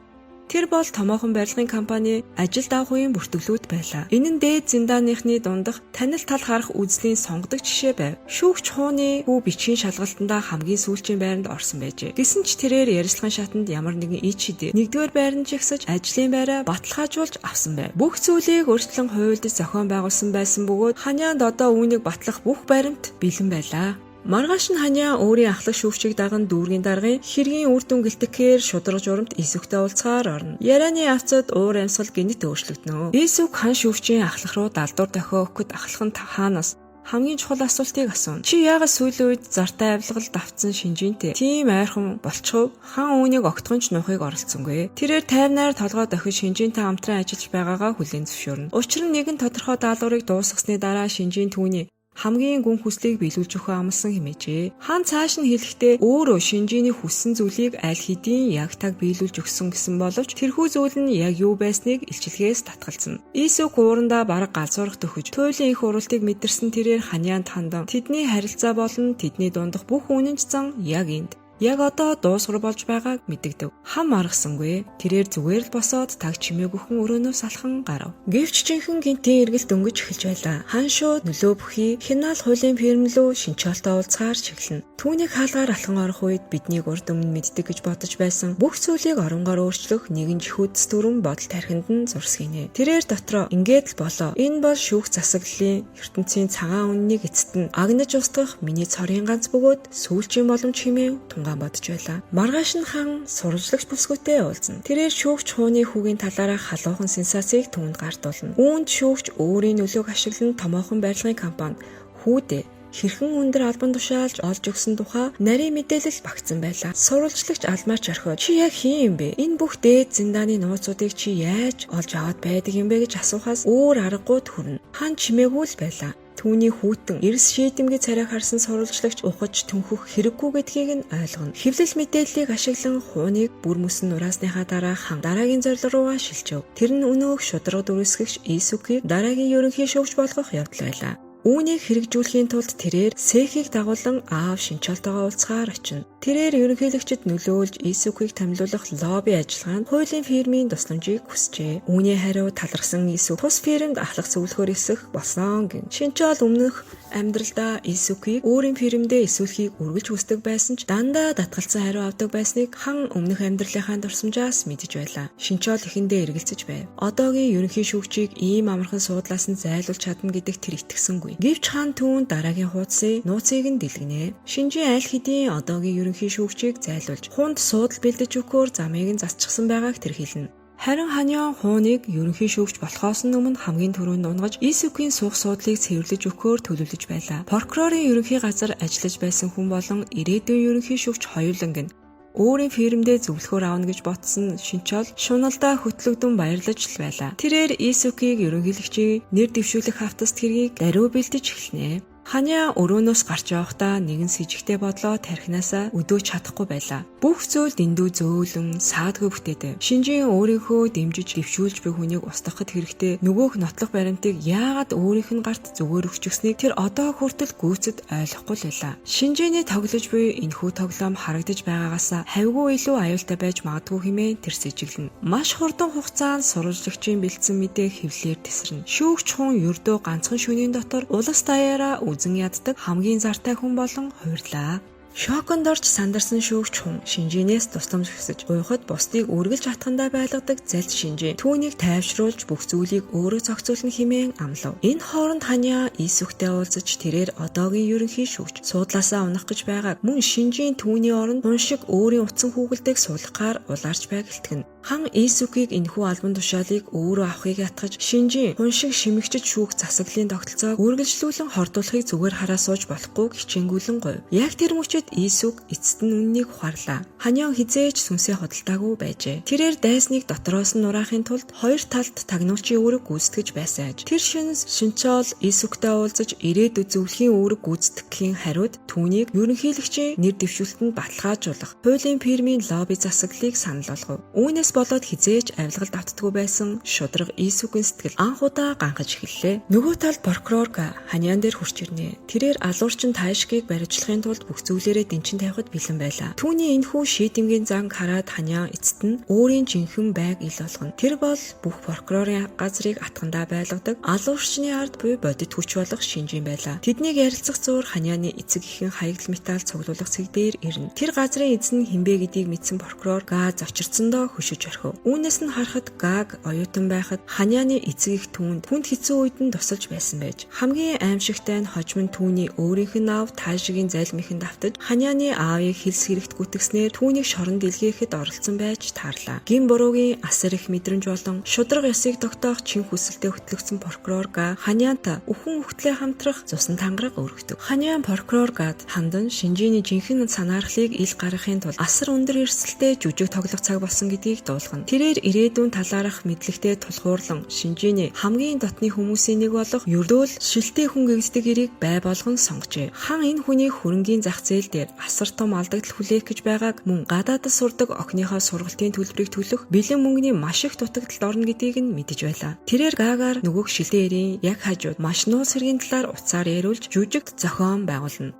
Тэр бол томоохон барилгын компани ажилд авах үеийн бүртгэлүүд байлаа. Энэ нь дээд зиндааныхны дундах танил тал харах үзлийн сонгодог жишээ байв. Шүүгч хууны хүү бичгийн шалгалтандаа хамгийн сүүлчийн байранд орсон байжээ. Гэсэн ч тэрээр ярилцлагын шатанд ямар нэгэн ичид нэгдүгээр байранд жигсэж ажлын байраа баталгаажуулж авсан байв. Бүх зүйлийг өөрчлөн хуульдаж зохион байгуулсан байсан бөгөөд Ханяанд одоо үүнийг батлах бүх баримт бэлэн байлаа. Маргааш нь Ханя өөрийн ахлах шүүгчийг даган дүүргийн даргын хэргийн үр дүн гэлтэхээр шударга журамт Исүхтэй уулзахаар орно. Ярианы авцад уур амьсгал гинэт өөрчлөгдөнө. Исүх хан шүүгчийн ахлах руу далдуур дохио өгөхөд ахлах нь хаанаас хамгийн чухал асуултыг асууна. Чи яагаад сүүлийн үед зартай авилгал давтсан шинжинтэй тийм ойрхон болчихов? Хан үүнийг огтхон ч нухыг оролцсонгүй. Тэрээр тайвнаар толгой дохиж шинжинтэй хамтран ажиллаж байгаагаа хүлээн зөвшөөрнө. Учир нь нэгэн тодорхой даалгаврыг дуусгасны дараа шинжийн түүний хамгийн гүн хүслийг биелүүлж өгөх амлсан хэмээжээ. Хан цааш нь хэлэхдээ өөрөө шинжийний хүссэн зүйлийг аль хэдийн яг таг биелүүлж өгсөн гэсэн боловч тэрхүү зүйл нь яг юу байсныг илчилгээс татгалзана. Исүх уурандаа бараг галзуурах төхөж туйлын их уралтыг мэдэрсэн тэрээр Ханяанд хандан тэдний харилцаа болон тэдний дундах бүх үнэнч зан яг энд яг одоо дуусгар болж байгааг мэдэгдэв. Хам маргасангүй. Тэрээр зүгээр л босоод таг чимээгүйхэн өрөөнөөс алхан гарав. Гэвч жинхэнэ гинтийн эргэлт дөнгөж эхэлж байлаа. Хан шууд нөлөө бүхий хинаал хуулийн фирм рүү шинчаалтаа уулзахаар чиглэнэ. Түүнийг хаалгаар алхан орох үед биднийг урд өмнө мэддэг гэж бодож байсан бүх зүйлийг оронгоор өөрчлөх нэгэн жихүүдс дүрэн бодол тархинд нь зурсгийнэ. Тэрээр дотроо ингээд л болоо. Энэ бол шүүх засаглалын ертөнцийн цагаан үннийг эцэст нь агнаж устгах миний цорын ганц бөгөөд сүүлчийн боломж хэмээн бодож байлаа. Маргааш нь хан сурвалжлагч бүсгүйтэй уулзна. Тэрээр шүүгч хууны хүүгийн талаараа халуухан сенсацийг түүнд гартуулна. Үүнд шүүгч өөрийн нөлөөг ашиглан томоохон барилгын компани хүүдээ хэрхэн өндөр албан тушаалж олж өгсөн тухай нарийн мэдээлэл багтсан байлаа. Сурвалжлагч алмаарч орхиод чи яг хин юм бэ? Энэ бүх дээд зиндааны нууцуудыг чи яаж олж аваад байдаг юм бэ гэж асуухаас өөр аргагүй төрнө. Хан чимээгүй л байлаа. Түүний хүүтэн эрс шийдэмгий царай харсан сурвалжлагч ухаж түнхөх хэрэггүй гэдгийг нь ойлгоно. Хэвлэл мэдээллийг ашиглан хууныг бүр мөсөн нураасныхаа дараа хан дараагийн зорилго руугаа шилжэв. Тэр нь өнөөх шударга дүрсгэгч Исүхийг дараагийн ерөнхий шүүгч болгох явдал байлаа. Үүнийг хэрэгжүүлэхийн тулд тэрээр Сэхийг дагуулan аав шинчаалтайгаа уулзахаар очино. Тэрээр ерөнхийлөгчд нөлөөлж Исүхийг томилуулах лобби ажиллагаанд хуулийн фирмийн тусламжийг хүсжээ. Үүний хариу талархсан Исүх тус фирмд ахлах зөвлөхөөр эсэх болсон гин. Шинчаал өмнөх амьдралдаа Исүхийг өөрийн фирмдээ эсвэлхийг үргэлж хүсдэг байсан ч дандаа татгалцсан хариу авдаг байсныг хан өмнөх амьдралынхаа дурсамжаас мэдэж байлаа. Шинчаал эхэндээ эргэлзэж байв. Одоогийн ерөнхий шүүгчийг ийм амархан суудлаас нь зайлуулж чадна гэдэгт тэр итгэсэнгүй. Гэвч хан түүнд дараагийн хуудсын нууцыг нь дэлгэнэ. Шинжийн аль хэдийн одоогийн ерөнхий шүүгчийг зайлуулж хунд суудал бэлдэж өгөхөөр замыг нь засчихсан байгааг тэр хэлнэ. Харин Ханян хууныг ерөнхий шүүгч болохоос нь өмнө хамгийн түрүүнд унгаж Исүхийн суух суудлыг цэвэрлэж өгөхөөр төлөвлөж байлаа. Прокурорын ерөнхий газар ажиллаж байсан хүн болон ирээдүйн ерөнхий шүүгч хоёуланг нь өөрийн фирмдээ зөвлөхөөр аавна гэж ботсон Шинчаал шуналдаа хөтлөгдөн баярлаж л байлаа. Тэрээр Исүхийг ерөнхийлөгчийн нэр дэвшүүлэх хавтаст хэргийг даруй бэлдэж эхэлнэ. Ханя өрөөнөөс гарч явахдаа нэгэн с ижигтэй бодлоо тархинасаа өдөөж чадахгүй байлаа. Бүх зүйл дэндүү зөөлөн, саадгүй бүтээдэг. Шинжийн өөрийнхөө дэмжиж дэвшүүлж буй хүнийг устгахад хэрэгтэй нөгөөх нотлох баримтыг яагаад өөрийнх нь гарт зүгээр өгчихснийг тэр одоо хүртэл гүйцэд ойлгохгүй л байлаа. Шинжээний тоглож буй энэхүү тоглоом харагдаж байгаагаас хавьгүй илүү аюултай байж магадгүй хэмээн тэр сэжиглэнэ. Маш хурдан хугацаанд сурвалжлагчийн бэлдсэн мэдээ хэвлэлээр тесрэнэ. Шүүгч хүн ердөө ганцхан шөнийн дотор улас даяараа үзэн яддаг хамгийн зартай хүн болон хувирлаа. Шоконд орж сандарсан шүүгч хүн шинжээнээс тусламж хүсэж уйхад бусдыг үргэлж атгандаа байлгадаг залж шинжээ. Түүнийг тайвшруулж бүх зүйлийг өөрөө зохицуулна хэмээн амлав. Энэ хооронд Ханя Исүхтэй уулзаж тэрээр одоогийн ерөнхий шүүгч суудлаасаа унах гэж байгааг мөн шинжийн түүний оронд хүн шиг өөрийн утсан хүүгэлдийг суулгахаар улаарч байг илтгэн. Хан Исүхийг энэхүү албан тушаалыг өөрөө авахыг ятгаж шинжийн хүн шиг шимэгчж шүүх засаглалын тогтолцоог үргэлжлүүлэн хордуулахыг зүгээр хараа сууж болохгүй хичээнгүйлэн говь. Яг тэр мөчөд Исүх эцэст нь үннийг ухаарлаа. Ханян хизээж сүнсээ худалдаагүй байжээ. Тэрээр дайсныг дотроос нь нураахын тулд хоёр талд тагнуулчийн үүрэг гүйцэтгэж байсан аж. Тэр шинс Шинчаал Исүхтэй уулзаж ирээдүйд зөвлөхийн үүрэг гүйцэтгэхийн хариуд түүнийг ерөнхийлөгчийн нэр дэвшүүлтэнд баталгаажуулах хуулийн фирмийн лобби засаглалыг санал болгов. Үүнээс Тиймээс болоод хизээж авилгалд автдаггүй байсан шударга Исүгийн сэтгэл анхудаа ганхаж эхэллээ. Нөгөө талд прокурор Ханян дээр хурч ирнэ. Тэрээр алуурчин Тайшгийг баривчлахын тулд бүх зүйлээрээ дэнчин тавихад бэлэн байлаа. Түүний энэхүү шийдэмгийн занг хараад Ханян эцэст нь өөрийн жинхэнэ байг ил болгоно. Тэр бол бүх прокурорын газрыг атгандаа байлгадаг алуурчны ард буй бодит хүч болох Шинжин байлаа. Тэднийг ярилцах зуур Ханяны эцэг ихэн хаягдл металл цуглуулах цэг дээр ирнэ. Тэр газрын эзэн хинбэ гэдгийг мэдсэн прокурор зочирцсондоо хөшөж орхив. Үүнээс нь харахад Гаг оюутан байхад Ханяны эцэг их түнд хэцүү үед нь тусалж байсан байж. Хамгийн аимшигтай нь хожим нь түүний өөрийнх нь аав Тайшгийн залмихэнд автаж Ханяны аавыг хилс хэрэгт гүтгснээр түүнийг шорон дэлгээхэд оролцсон байж таарлаа. Гин буруугийн асар их мэдрэмж болон шударга ёсыг тогтоох чин хүсэлтэд хөтлөгдсөн прокурор Ханянт үхэн үхтлээ хамтрах цусан тангараг өргөдөг. Ханян прокурор хандан Шинжиний жинхэнэ санаархлыг ил гаргахын тулд асар өндөр эрсдэлтэй жүжиг тоглох цаг болсон гэдгийг дуулгана. Тэрээр ирээдүйн талаарх мэдлэгтэй тулгуурлан Шинжиний хамгийн дотны хүмүүсийн нэг болох Юрдөл шилтэй хүн гэгддэг эрийг бай болгон сонгожээ. Хан энэ хүний хөрөнгийн зах зээл дээр асар том алдагдал хүлээх гэж байгааг мөн гадаадд сурдаг охиныхоо сургалтын төлбөрийг төлөх бэлэн мөнгөний маш их дутагдалд орно гэдгийг нь мэдэж байлаа. Тэрээр Гагаар нөгөөх шилтэй эрийн яг хажууд маш нууц хэргийн талаар уцаар яриулж жүжигт зохион байгуулна.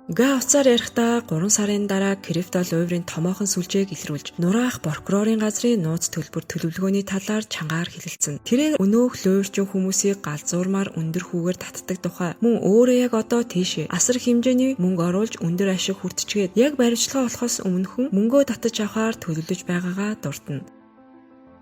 Уцаар ярихдаа 3 сарын дараа Криптол уйврын томоохон сүлжээг илрүүлж нураах прокурорын газрын нууц төлбөр төлөвлөгөөний талаар чангаар хэлэлцэн. Тэрээр өнөөх луйврчин хүмүүсийг галзуурмаар өндөр хүүгээр татдаг тухай мөн өөрөө яг одоо тийшээ асар хэмжээний мөнгө оруулж өндөр ашиг хүртчихэд яг баримтлага болохоос өмнөхөн мөнгөө татаж авахар төлөвлөж байгаагаа дурдна.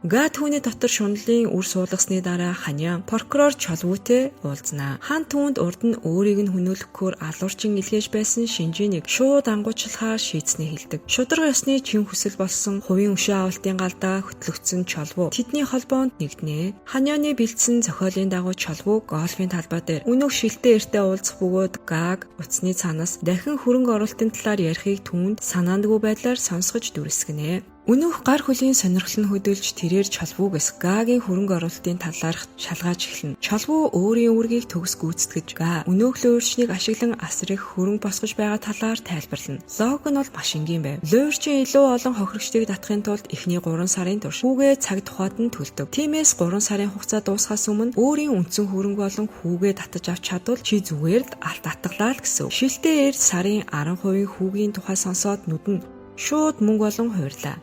Түүний дотор шунлын үр суулгасны дараа Ханян прокурор Чолвүүтэй уулзнаа. Хан түүнд урд нь өөрийг нь хүнөөлөхөөр алуурчин илгээж байсан Шинжинийг шууд ангуучлахаар шийдснээ хэлдэг. Шударга ёсны чин хүсэл болсон хувийн өшөө авалтын галдаа хөтлөгдсөн Чолвуу тэдний холбоонд нэгднэ. Ханяны бэлдсэн зохиолын дагуу Чолвуу гольфын талбай дээр өнөөх шилтэй эртээ уулзах бөгөөд Гаг утасны цаанаас дахин хөрөнгө оруулалтын талаар ярихыг түүнд санаандгүй байдлаар сонсгож дүрсгэнэ. Өнөөх гар хөлийн сонирхол нь хөдөлж тэрээр Чолвуугээс Гагийн хөрөнгө оруулалтын талаарх шалгааж эхэлнэ. Чолвуу өөрийн үүргийг төгс гүйцэтгэж өнөөх луйврчныг ашиглан асар их хөрөнгө босгож байгаа талаар тайлбарлана. Лог нь бол маш энгийн байв. Луйврчин илүү олон хохирогчдыг татахын тулд эхний 3 сарын турш хүүгээ цаг тухайд нь төлдөг. Тиймээс 3 сарын хугацаа дуусахаас өмнө өөрийн үндсэн хөрөнгө болон хүүгээ татаж авч чадвал чи зүгээр л алт атгалаа л гэсэн. Шилтэй эр сарын 10% хүүгийн тухай сонсоод нүдэн шууд мөнгө болон хуурлаа.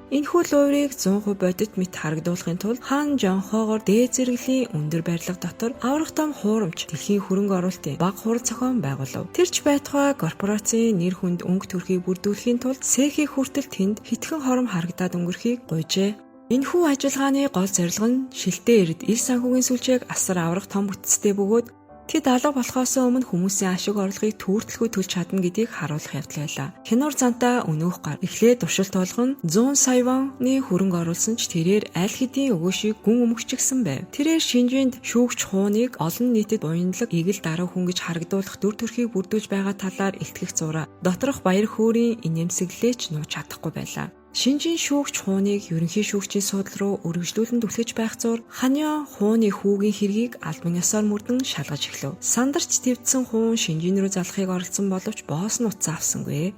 Энэхүү луйврыг 100% бодит мэт харагдуулахын тулд хан жонхоогоор дээд зэрэглэлийн өндөр барилга дотор аврах том хуурамч дэлхийн хөрөнгө оруулалтын бага хурал зохион байгуулав. Тэрч байтугай корпорацийн нэр хүнд өнгө төрхийг бүрдүүлэхийн тулд цэхийн хүртэл тэнд хитгэн хором харагдаад өнгөрөхийг гуйжээ. Энэхүү ажиллагааны гол зорилго нь шилтэй эрд ил санхүүгийн сүлжээг асар аврах том бүтцтэй бөгөөд тэд алга болохоос өмнө хүмүүсийн ашиг орлогыг түүртэлгүй төлж чадна гэдгийг харуулах явдал байлаа. Хянуур зантаа өнөөх гар эхлээд туршилт болгон 100 сая вонны хөрөнгө оруулсан ч тэрээр аль хэдийн өгөөшийг гүн өмгчгсэн байв. Тэрээр Шинжинд шүүгч хууныг олон нийтэд буянлаг игэл даруй хүн гэж харагдуулах дүр төрхийг бүрдүүлж байгаа талаар илтгэх зураа доторх баяр хөөрийн инээмсэглэлээч нууж чадахгүй байлаа. Шинжин шүүгч хууныг ерөнхий шүүгчийн суудлал руу үргэлжлүүлэн түлхэж байх зур Ханян хууны хүүгийн хэргийг албан ёсоор мөрдөн шалгаж эхлэв. Сандарч твдсэн хуун Шинжин рүү залахыг оролцсон боловч боос нь утсаа авсангүй.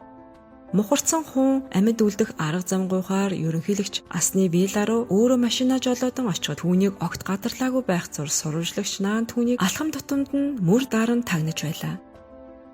Мухарцсан хуун амьд үлдэх арга зам гуйхаар ерөнхийлөгч Асны вилла руу өөрөө машинаа жолоодон очиход түүнийг огт гадарлаагүй байх зур сурвалжлагч наан түүнийг алхам тутамд нь мөр даран тагнаж байлаа.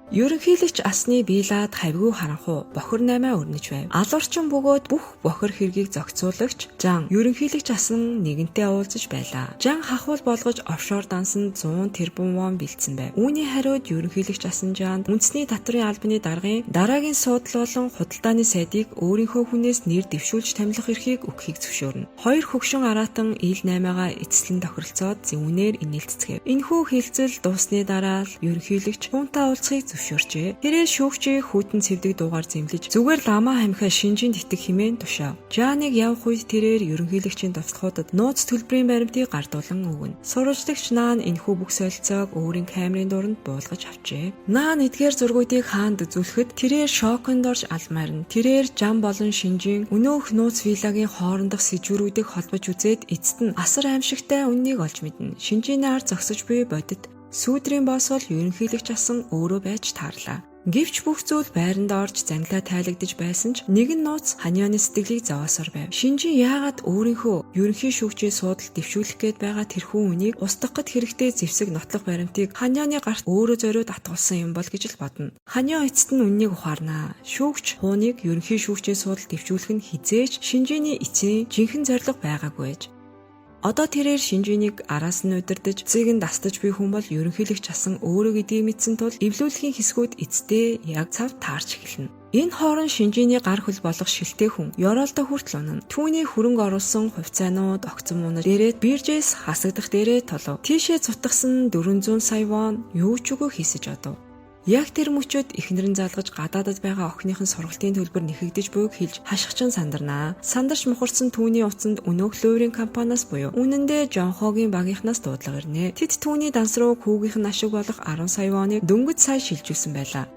Ерөнхийлөгч Асны виллад хавьгүй харанхуй бохир 8 өрнөж байв. Алуурчин бөгөөд бүх бохир хэргийг зохицуулагч Жан ерөнхийлөгч Асан нэгэнтээ уулзаж байлаа. Жан хахуул болгож офшор дансанд 100 тэрбум вон бэлдсэн байв. Үүний хариуд ерөнхийлөгч Асан Жанд үндэсний татврын албаны дараагийн суудлал болон худалдааны сайдыг өөрийнхөө хүнээс нэр дэвшүүлж томилох эрхийг өгөхийг зөвшөөрнө. Хоёр хөгшин аратан ил 8-аа эцэслэн тохиролцоод зүүнээр инээлцгээв. Энэхүү хилцэл дуусны дараа л ерөнхийлөгч хуунтай уулзахыг зөвшөөрчээ. Тэрээр шүүгчийн хүйтэн цэвдэг дуугаар зэмлэж зүгээр ламаа хамхаа Шинжинд итгэх хэмээн тушаав. Жаныг явах үед тэрээр ерөнхийлөгчийн туслахуудад нууц төлбөрийн баримтыг гардуулан өгнө. Сурвалжлагч Наан энэхүү бүх солилцоог өөрийн камерын дууранд буулгаж авчээ. Наан эдгээр зургуудыг хаанд үзүүлэхэд тэрээр шоконд орж алмаарна. Тэрээр Жан болон Шинжин өнөөх нууц виллагийн хоорондох сэжвэрүүдийг холбож үзээд эцэст нь асар аимшигтай үннийг олж мэднэ. Шинжиний ард зогсож буй бодит сүүдрийн босс бол ерөнхийлөгч Асан өөрөө байж таарлаа. Гэвч бүх зүйл байранд орж зангилаа тайлагдж байсан ч нэгэн нууц Ханианы сэтгэлийг зовоосоор байв. Шинжин яагаад өөрийнхөө ерөнхий шүүгчийн суудалд дэвшүүлэх гээд байгаа тэрхүү үнийг устгахад хэрэгтэй зэвсэг нотлох баримтыг Ханианы гарт өөрөө зориуд атгуулсан юм бол гэж л бодно. Ханиа эцэст нь үннийг ухаарнаа. Шүүгч хууныг ерөнхий шүүгчийн суудалд дэвшүүлэх нь хизээж Шинжиний эцсийн жинхэнэ зорилго байгаагүй ээж. Одоо тэрээр Шинжинийг араас нь удирдах, цэцгийг нь дастаж буй хүн бол ерөнхийлөгч асан өөрөө гэдгийг мэдсэн тул эвлүүлэхийн хэсгүүд эцдээ яг цав таарч эхэлнэ. Энэ хооронд Шинжиний гар хөл болох шилтэй хүн ёроолдоо хүртэл унана. Түүний хөрөнгө оруулсан хувьцаанууд огцом унаж дээрээ биржээс хасагдах дээрээ толов. Тийшээ цутгасан 400 сая вон юу ч үгүй хийсэж одов. Яг тэр мөчөд эхнэр нь залгаж гадаадад байгаа охиныхын сургалтын төлбөр нэхэгдэж буйг хэлж хашгичин сандарнаа. Сандарч мухарсан түүний утсанд өнөөх луурын компаниас буюу үнэндээ Жонхогийн багийнхнаас дуудлага ирнэ. Тэд түүний данс руу хүүгийнх нь ашиг болох 10 сая воныг дөнгөж сая шилжүүлсэн байлаа.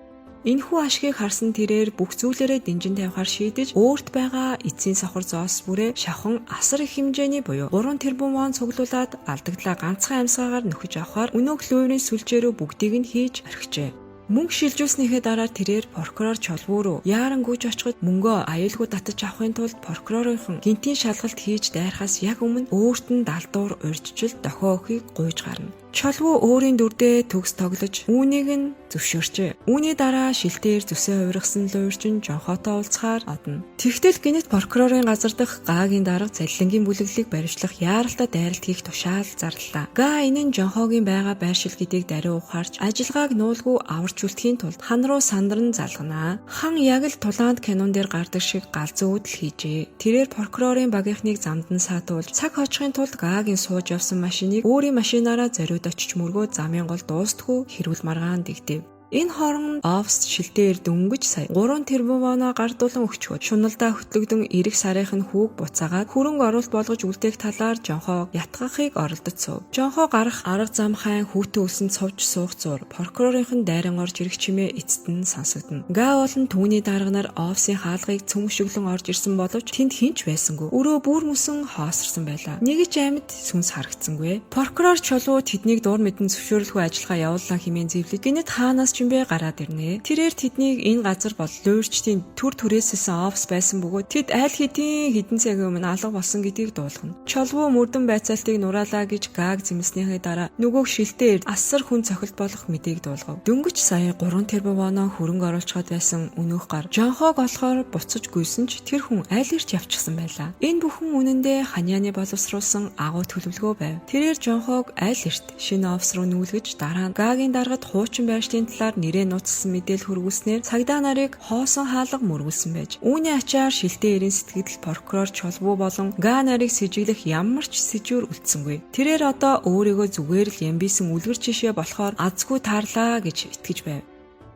Энэхүү ашгийг харсан тэрээр бүх зүйлээрээ дэнжин тавихаар шийдэж өөрт байгаа эцсийн сохор зоос бүрээ шавхан асар их хэмжээний буюу 3 тэрбум вон цуглуулад алдагдлаа ганцхан амьсгаагаар нөхөж авахаар өнөөх луурын сүлжээрөө бүгдийг нь хийж орхижээ. Мөнгө шилжүүлснийхээ дараа тэрээр прокурор Чолвоо руу яаран гүйж очиход мөнгөө аюулгүй татаж авахын тулд прокурорынхон гинтийн шалгалт хийж дайрахаас яг өмнө өөрт нь далдуур урьдчил дохио өхийг гуйж гарна. Чолвоо өөрийн дүрдээ төгс тоглож үүнийг нь зөвшөөрчээ. Үүний дараа шилтээр зүсээ хувиргасан луурчин Жонхотой уулзахаар одно. Тэгтэл гинэт прокурорын газар дах Гагийн дарга залилангийн бүлэглэлийг баривчлах яаралтай дайралт хийх тушаал зарлалаа. Га энэ нь Жонхогийн байгаа байршил гэдгийг даруй ухаарч ажилгааг нуулгүй аварч үлдэхийн тулд хан руу сандран залганаа. Хан яг л тулаанд кинон дээр гардаг шиг галзуу үдэл хийжээ. Тэрээр прокурорын багийнхныг замдан саатуулж цаг хожихын тулд Гагийн сууж явсан машиныг өөрийн машинаараа зориуд очиж мөргөө замын гол дуустгүй хэрүүл маргаан дэгдэв. Энэ хооронд офс шилтээр дөнгөж сая 3 тэрбум воноо гардуулан өгчхөд шуналдаа хөтлөгдөн эрэг сарынх нь хүүг буцаагаад хөрөнгө оруулалт болгож үлдээх талаар Жонхоо ятгахыг оролдож сув. Жонхоо гарах арга зам хайн хүүтэн үлсэнд сувж суух зур прокурорынхон дайран орж ирэх чимээ эцэст нь сонсогдно. Га болон түүний дарганаар офсын хаалгыг цөмшөглөн орж ирсэн боловч тэнд хинч байсангүй. Өрөө бүр мөсөн хоосорсон байлаа. Нэг ч амьд сүнс харагдсангүй. Прокурор Чолвоо тэднийг дур мэдэн зөвшөөрлгүй ажиллагаа явуулсан хэмээн зэвлэж гинэт хаанаас бай гараад ирнэ. Тэрээр тэднийг энэ газар бол луурчдын төр түрээсэлсэн офс байсан бөгөөд тэд аль хэдэн цаг өмнө алга болсон гэдгийг дуулгана. Чолвоо мөрдөн байцаалтыг нураалаа гэж Гаг зэмлснийхээ дараа нөгөөх шилтээр асар хүн цохилт болох мэдээг дуулгав. Дөнгөж сая 3 тэрбум воноо хөрөнгө оруулчихад байсан өнөөх гар Жонхог олохоор буцаж гүйсэн ч тэр хүн аль эрч явчихсан байлаа. Энэ бүхэн үнэндээ Ханианы боловсруулсан агуу төлөвлөгөө байв. Тэрээр Жонхог аль эрт шинэ офс руу нүүлгэж дараа нь Гагийн даргад хуучин байршлын талаар нэрээ нууцсан мэдээлэл хүргүүлснээр цагдаа нарыг хоосон хаалга мөргүүлсэн байж. Үүний ачаар шилтээ эрийн сэтгэл прокурор Чолвоо болон Га нарыг сэжиглэх ямар ч сэжүүр үлдсэнгүй. Тэрээр одоо өөрийгөө зүгээр л ямбисэн үлгэр жишээ болохоор азгүй таарлаа гэж итгэж байв.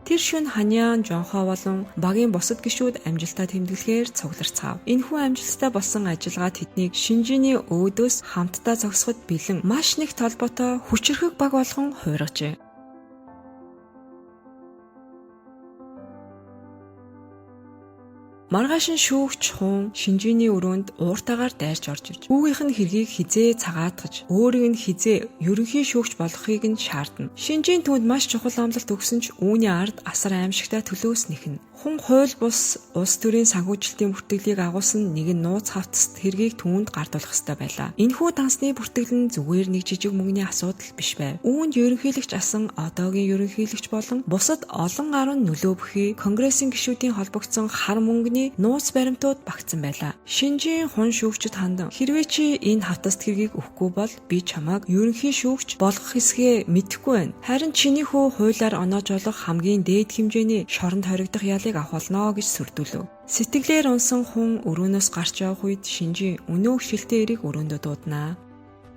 Тэр шөнө Ханиан Жонхоо болон багийн бусад гишүүд амжилтаа тэмдэглэхээр цугларцгаав. Энэхүү амжилттай болсон ажиллагаа тэднийг Шинжиний өөдөөс хамтдаа зогсоход бэлэн маш нэг толботой хүчирхэг баг болгон хуургажээ. Маргааш нь шүүгч хуун Шинжиний өрөөнд ууртаагаар дайрч орж ирж хүүгийнх нь хэргийг хизээ цагаатгаж өөрийг нь хизээ ерөнхий шүүгч болохыг нь шаардна. Шинжийн түүнд маш чухал амлалт өгсөн ч үүний ард асар аимшигтай төлөөс нэхнэ. Хун хууль бус улс төрийн санхүүжилтийн бүртгэлийг агуулсан нэгэн нууц хавцад хэргийг түүнд гардуулах ёстой байлаа. Энэхүү дансны бүртгэл нь зүгээр нэг жижиг мөнгөний асуудал биш байв. Үүнд ерөнхийлөгч асан одоогийн ерөнхийлөгч болон бусад олон гаруй нөлөө бүхий конгрессийн гишүүдийн холбогдсон хар мөнгөний нууц баримтууд багтсан байлаа. Шинжийн хун шүүгчд хандан хэрвээ чи энэ хавтаст хэргийг өгөхгүй бол би чамайг ерөнхий шүүгч болгох хэсгээ мэдэхгүй байна. Харин чиний хүү хуулиар оноож болох хамгийн дээд хэмжээний шоронд хоригдох ялыг авах болно гэж сүрдүүлв. Сэтгэлээр унсан хүн өрөөнөөс гарч явах үед Шинжийн өнөөх шилтээ эрийг өрөөндөө дууднаа.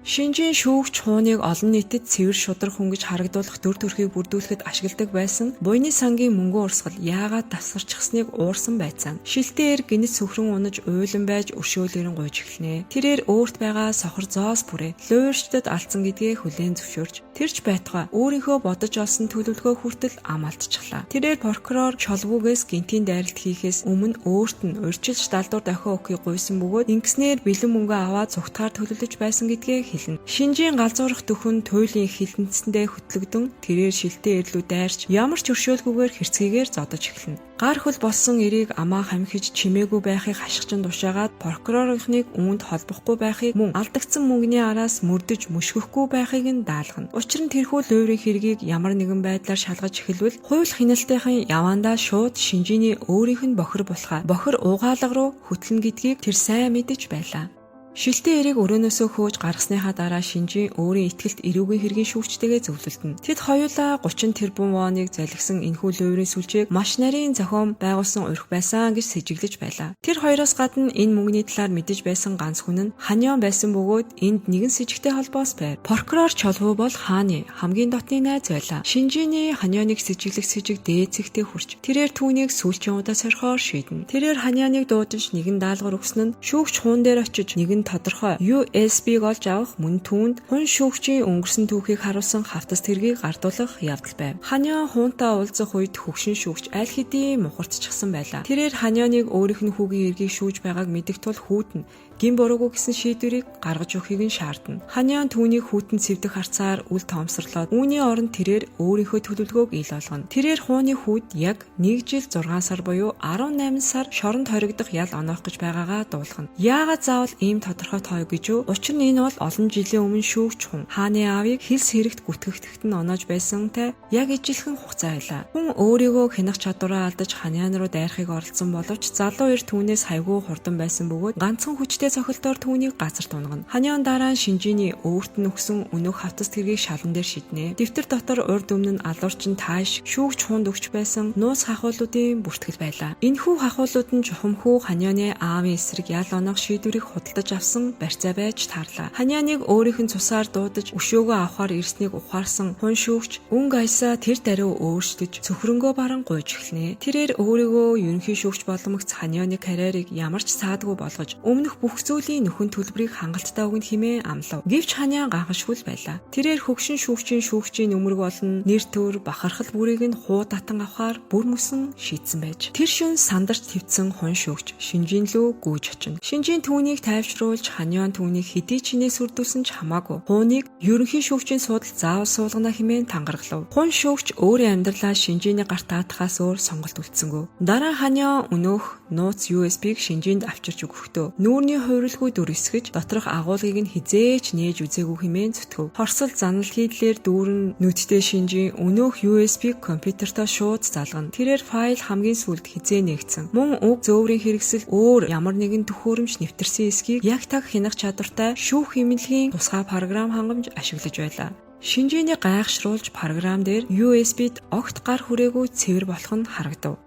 Шинжийн шүүгч хууныг олон нийтэд цэвэр шудар хүн гэж харагдуулах төр төрхийг бүрдүүлэхэд ашигладаг байсан буйны сангийн мөнгө урсгал яагаад тасарчихсныг уурсан байцаан. Шилтээр гинэт сөхрөн унаж уйлан байж өршөөлөрөн гуйж эхэлнэ. Тэрээр өөрт байгаа сохор зоос бүрээ луурчдад алдсан гэдгээ хүлээн зөвшөөрч тэрч байтугай өөрийнхөө бодож олсон төлөвлөгөө хүртэл ам алдчихлаа. Тэрээр прокурор Чолвуугээс гинтийн дайралт хийхээс өмнө өөрт нь урьдчилж далдуур дохио өгөхийг гуйсан бөгөөд ингэснээр бэлэн мөнгө аваад цугтгаар төлөвлөж байсан гэдгээ хэлнэ. Шинжийн галзуурах дөхөн туйлын хилэнцэндээ хөтлөгдөн тэрээр шилтээ ирлүү дайрч ямар ч өршөөлгүйгээр хэрцгийгээр зодож эхэлнэ. Гар хөл болсон эрийг амаа хамхиж чимээгүй байхыг хашгичсан тушаагаад прокурорынхныг үүнд холбохгүй байхыг мөн алдагдсан мөнгөний араас мөрдөж мөшгөхгүй байхыг нь даалгана. Учир нь тэрхүү луйрын хэргийг ямар нэгэн байдлаар шалгаж эхэлвэл хууль хяналтынхын явандаа шууд Шинжиний өөрийнх нь бохир булхаа бохир угаалга руу хөтлөн гэдгийг тэр сайн мэдэж байлаа. Шилтээ эрийг өрөөнөөсөө хөөж гаргасныхаа дараа Шинжин өөрийн итгэлт эрүүгийн хэргийн шүүгчтэйгээ зөвлөлдөнө. Тэд хоёулаа 30 тэрбум воныг залгисан энэхүү луйрын сүлжээг маш нарийн зохион байгуулсан урих байсан гэж сэжиглэж байлаа. Тэр хоёроос гадна энэ мөнгөний талаар мэдэж байсан ганц хүн нь Ханион байсан бөгөөд энд нэгэн с ิจ гтэй холбоос байв. Прокурор Чолгуу бол Хааны хамгийн дотны найз байлаа. Шинжиний Ханионыг сэжиглэх сэжиг дээд зэгтээ хүрч тэрээр түүнийг сүүлчийн удаа сорихоор шийднэ. Тэрээр Ханионыг дуудаж нэгэн даалгавар өгсөн нь шүүгч хуун дээр очиж нэгэн тодорхой USB-г олж авах мөн түүнд хүн шүүгчийн өнгөрсөн түүхийг харуулсан хавтас тэргийг гардуулах явдал байв. Ханион хуунтай уулзах үед хөгшин шүүгч аль хэдийн мухарцчихсан байлаа. Тэрээр Ханионыг өөрийнх нь хүүгийн эргийг шүүж байгааг мэдэх тул хүүт нь гин буруугүй гэсэн шийдвэрийг гаргаж өгөхийг нь шаардна. Ханион түүнийг хүүтэн цэвдэх харцаар үл тоомсорлоод үүний оронд тэрээр өөрийнхөө төлөвлөгөөг ил болгоно. Тэрээр хууны хүүт яг 1 жил 6 сар буюу 18 сар шоронд хоригдох ял оноох гэж байгаагаа дуулгана. Яагаад заавал ийм тодорхой тоо гэж юу? Учир нь энэ бол олон жилийн өмнө шүүгч хүн Хааны аавыг хилс хэрэгт гүтгэхтэйгт нь оноож байсантай яг ижилхэн хугацаа байлаа. Хүн өөрийгөө хянах чадвараа алдаж Ханиан руу дайрахыг оролдсон боловч залуу эр түүнээс хайгуу хурдан байсан бөгөөд ганцхан хүчтэй цохилтоор түүнийг газар тунгана. Ханион дараа нь Шинжиний өөрт нь өгсөн өнөөх хавтас тэргийг шалан дээр шиднэ. Дэвтэр дотор урд өмнө нь алуурчин тааш шүүгч хунд өгч байсан нууц хахуулуудын бүртгэл байлаа. Энэхүү хахуулууд нь чухамхүү Ханионы аавын эсрэг ял оноох шийдвэрийг худалдаж авсан барьцаа байж таарлаа. Ханионыг өөрийнх нь цусаар дуудаж өшөөгөө авахар ирснийг ухаарсан хүн шүүгч өнгө аясаа тэр даруй өөрчлөж цөхрөнгөө баран гуйж эхэлнэ. Тэрээр өөрийгөө ерөнхий шүүгч боломогц Ханионы карьерийг ямар ч саадгүй болгож өмнөх бүх зүйлийн нөхөн төлбөрийг хангалттай өгнө хэмээн амлав. Гэвч Ханиан гахашгүй байлаа. Тэрээр хөгшин шүүгчийн нөмрөг болон нэр төр бахархал бүрийг нь хуу татан авахар бүр мөсөн шийдсэн байж. Тэр шөнө сандарч твцсэн хүн шүүгч Шинжин лүү гүйж очино. Шинжин түүнийг тайвшруулж Ханион түүнийг хэдий чинээс үрдүүлсэн ч хамаагүй. Хууныг ерөнхий шүүгчийн суудал заавал суулгана хэмээн тангаргалав. Хүн шүүгч өөрийн амьдралаа Шинжиний гарт таатахаас өөр сонголт үлдсэнгүй. Дараа Ханион өнөөх нууц USB-г Шинжинд авчирч өгөхдөө нүүрний хуйралгүй дүр эсгэж доторх агуулгыг нь хизээч нээж үзээгүй хэмээн зүтгэв. Хорсол занал хийдлээр дүүрэн нүдтэй Шинжин өнөөх USB-г компьютертой шууд залгана. Тэрээр файл хамгийн сүүлд хизээ нээгдсэн. Мөн уг зөөврийн хэрэгсэл өөр ямар нэгэн төхөөрөмж нэвтэрсэн эсхийг яг таг хянах чадвартай шүүх эмнэлгийн тусгай програм хангамж ашиглаж байлаа. Шинжиний гайхшруулж програм дээр USB-д огт гар хүрээгүй цэвэр болох нь харагдав.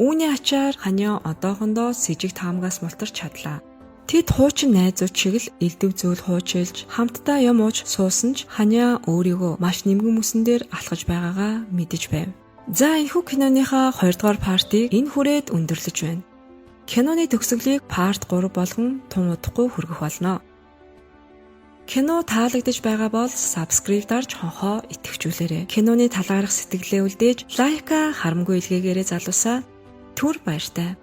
Үүний ачаар Ханион одоохондоо с ิจ гт таамгаас мултарч чадлаа. Тэд хуучин найзууд шиг л элдв зөөл хуучилж хамтдаа юм ууж суусан ч Ханиан өөрийгөө маш нэмгэн мөсөн дээр алхаж байгаагаа мэдэж байв. За энэхүү киноныхаа 2 дугаар партийг энэ хүрээд өндөрлөж байна. Киноны төгсгөлийг парт 3 болгон тун удахгүй хүргэх болно. Кино таалагдж байгаа бол subscribe дарж хонхоо итгэвчүүлээрэй. Киноны талаарх сэтгэлээ үлдээж лайка харамгүй илгээгээрэй залуусаа. Түр баяртай.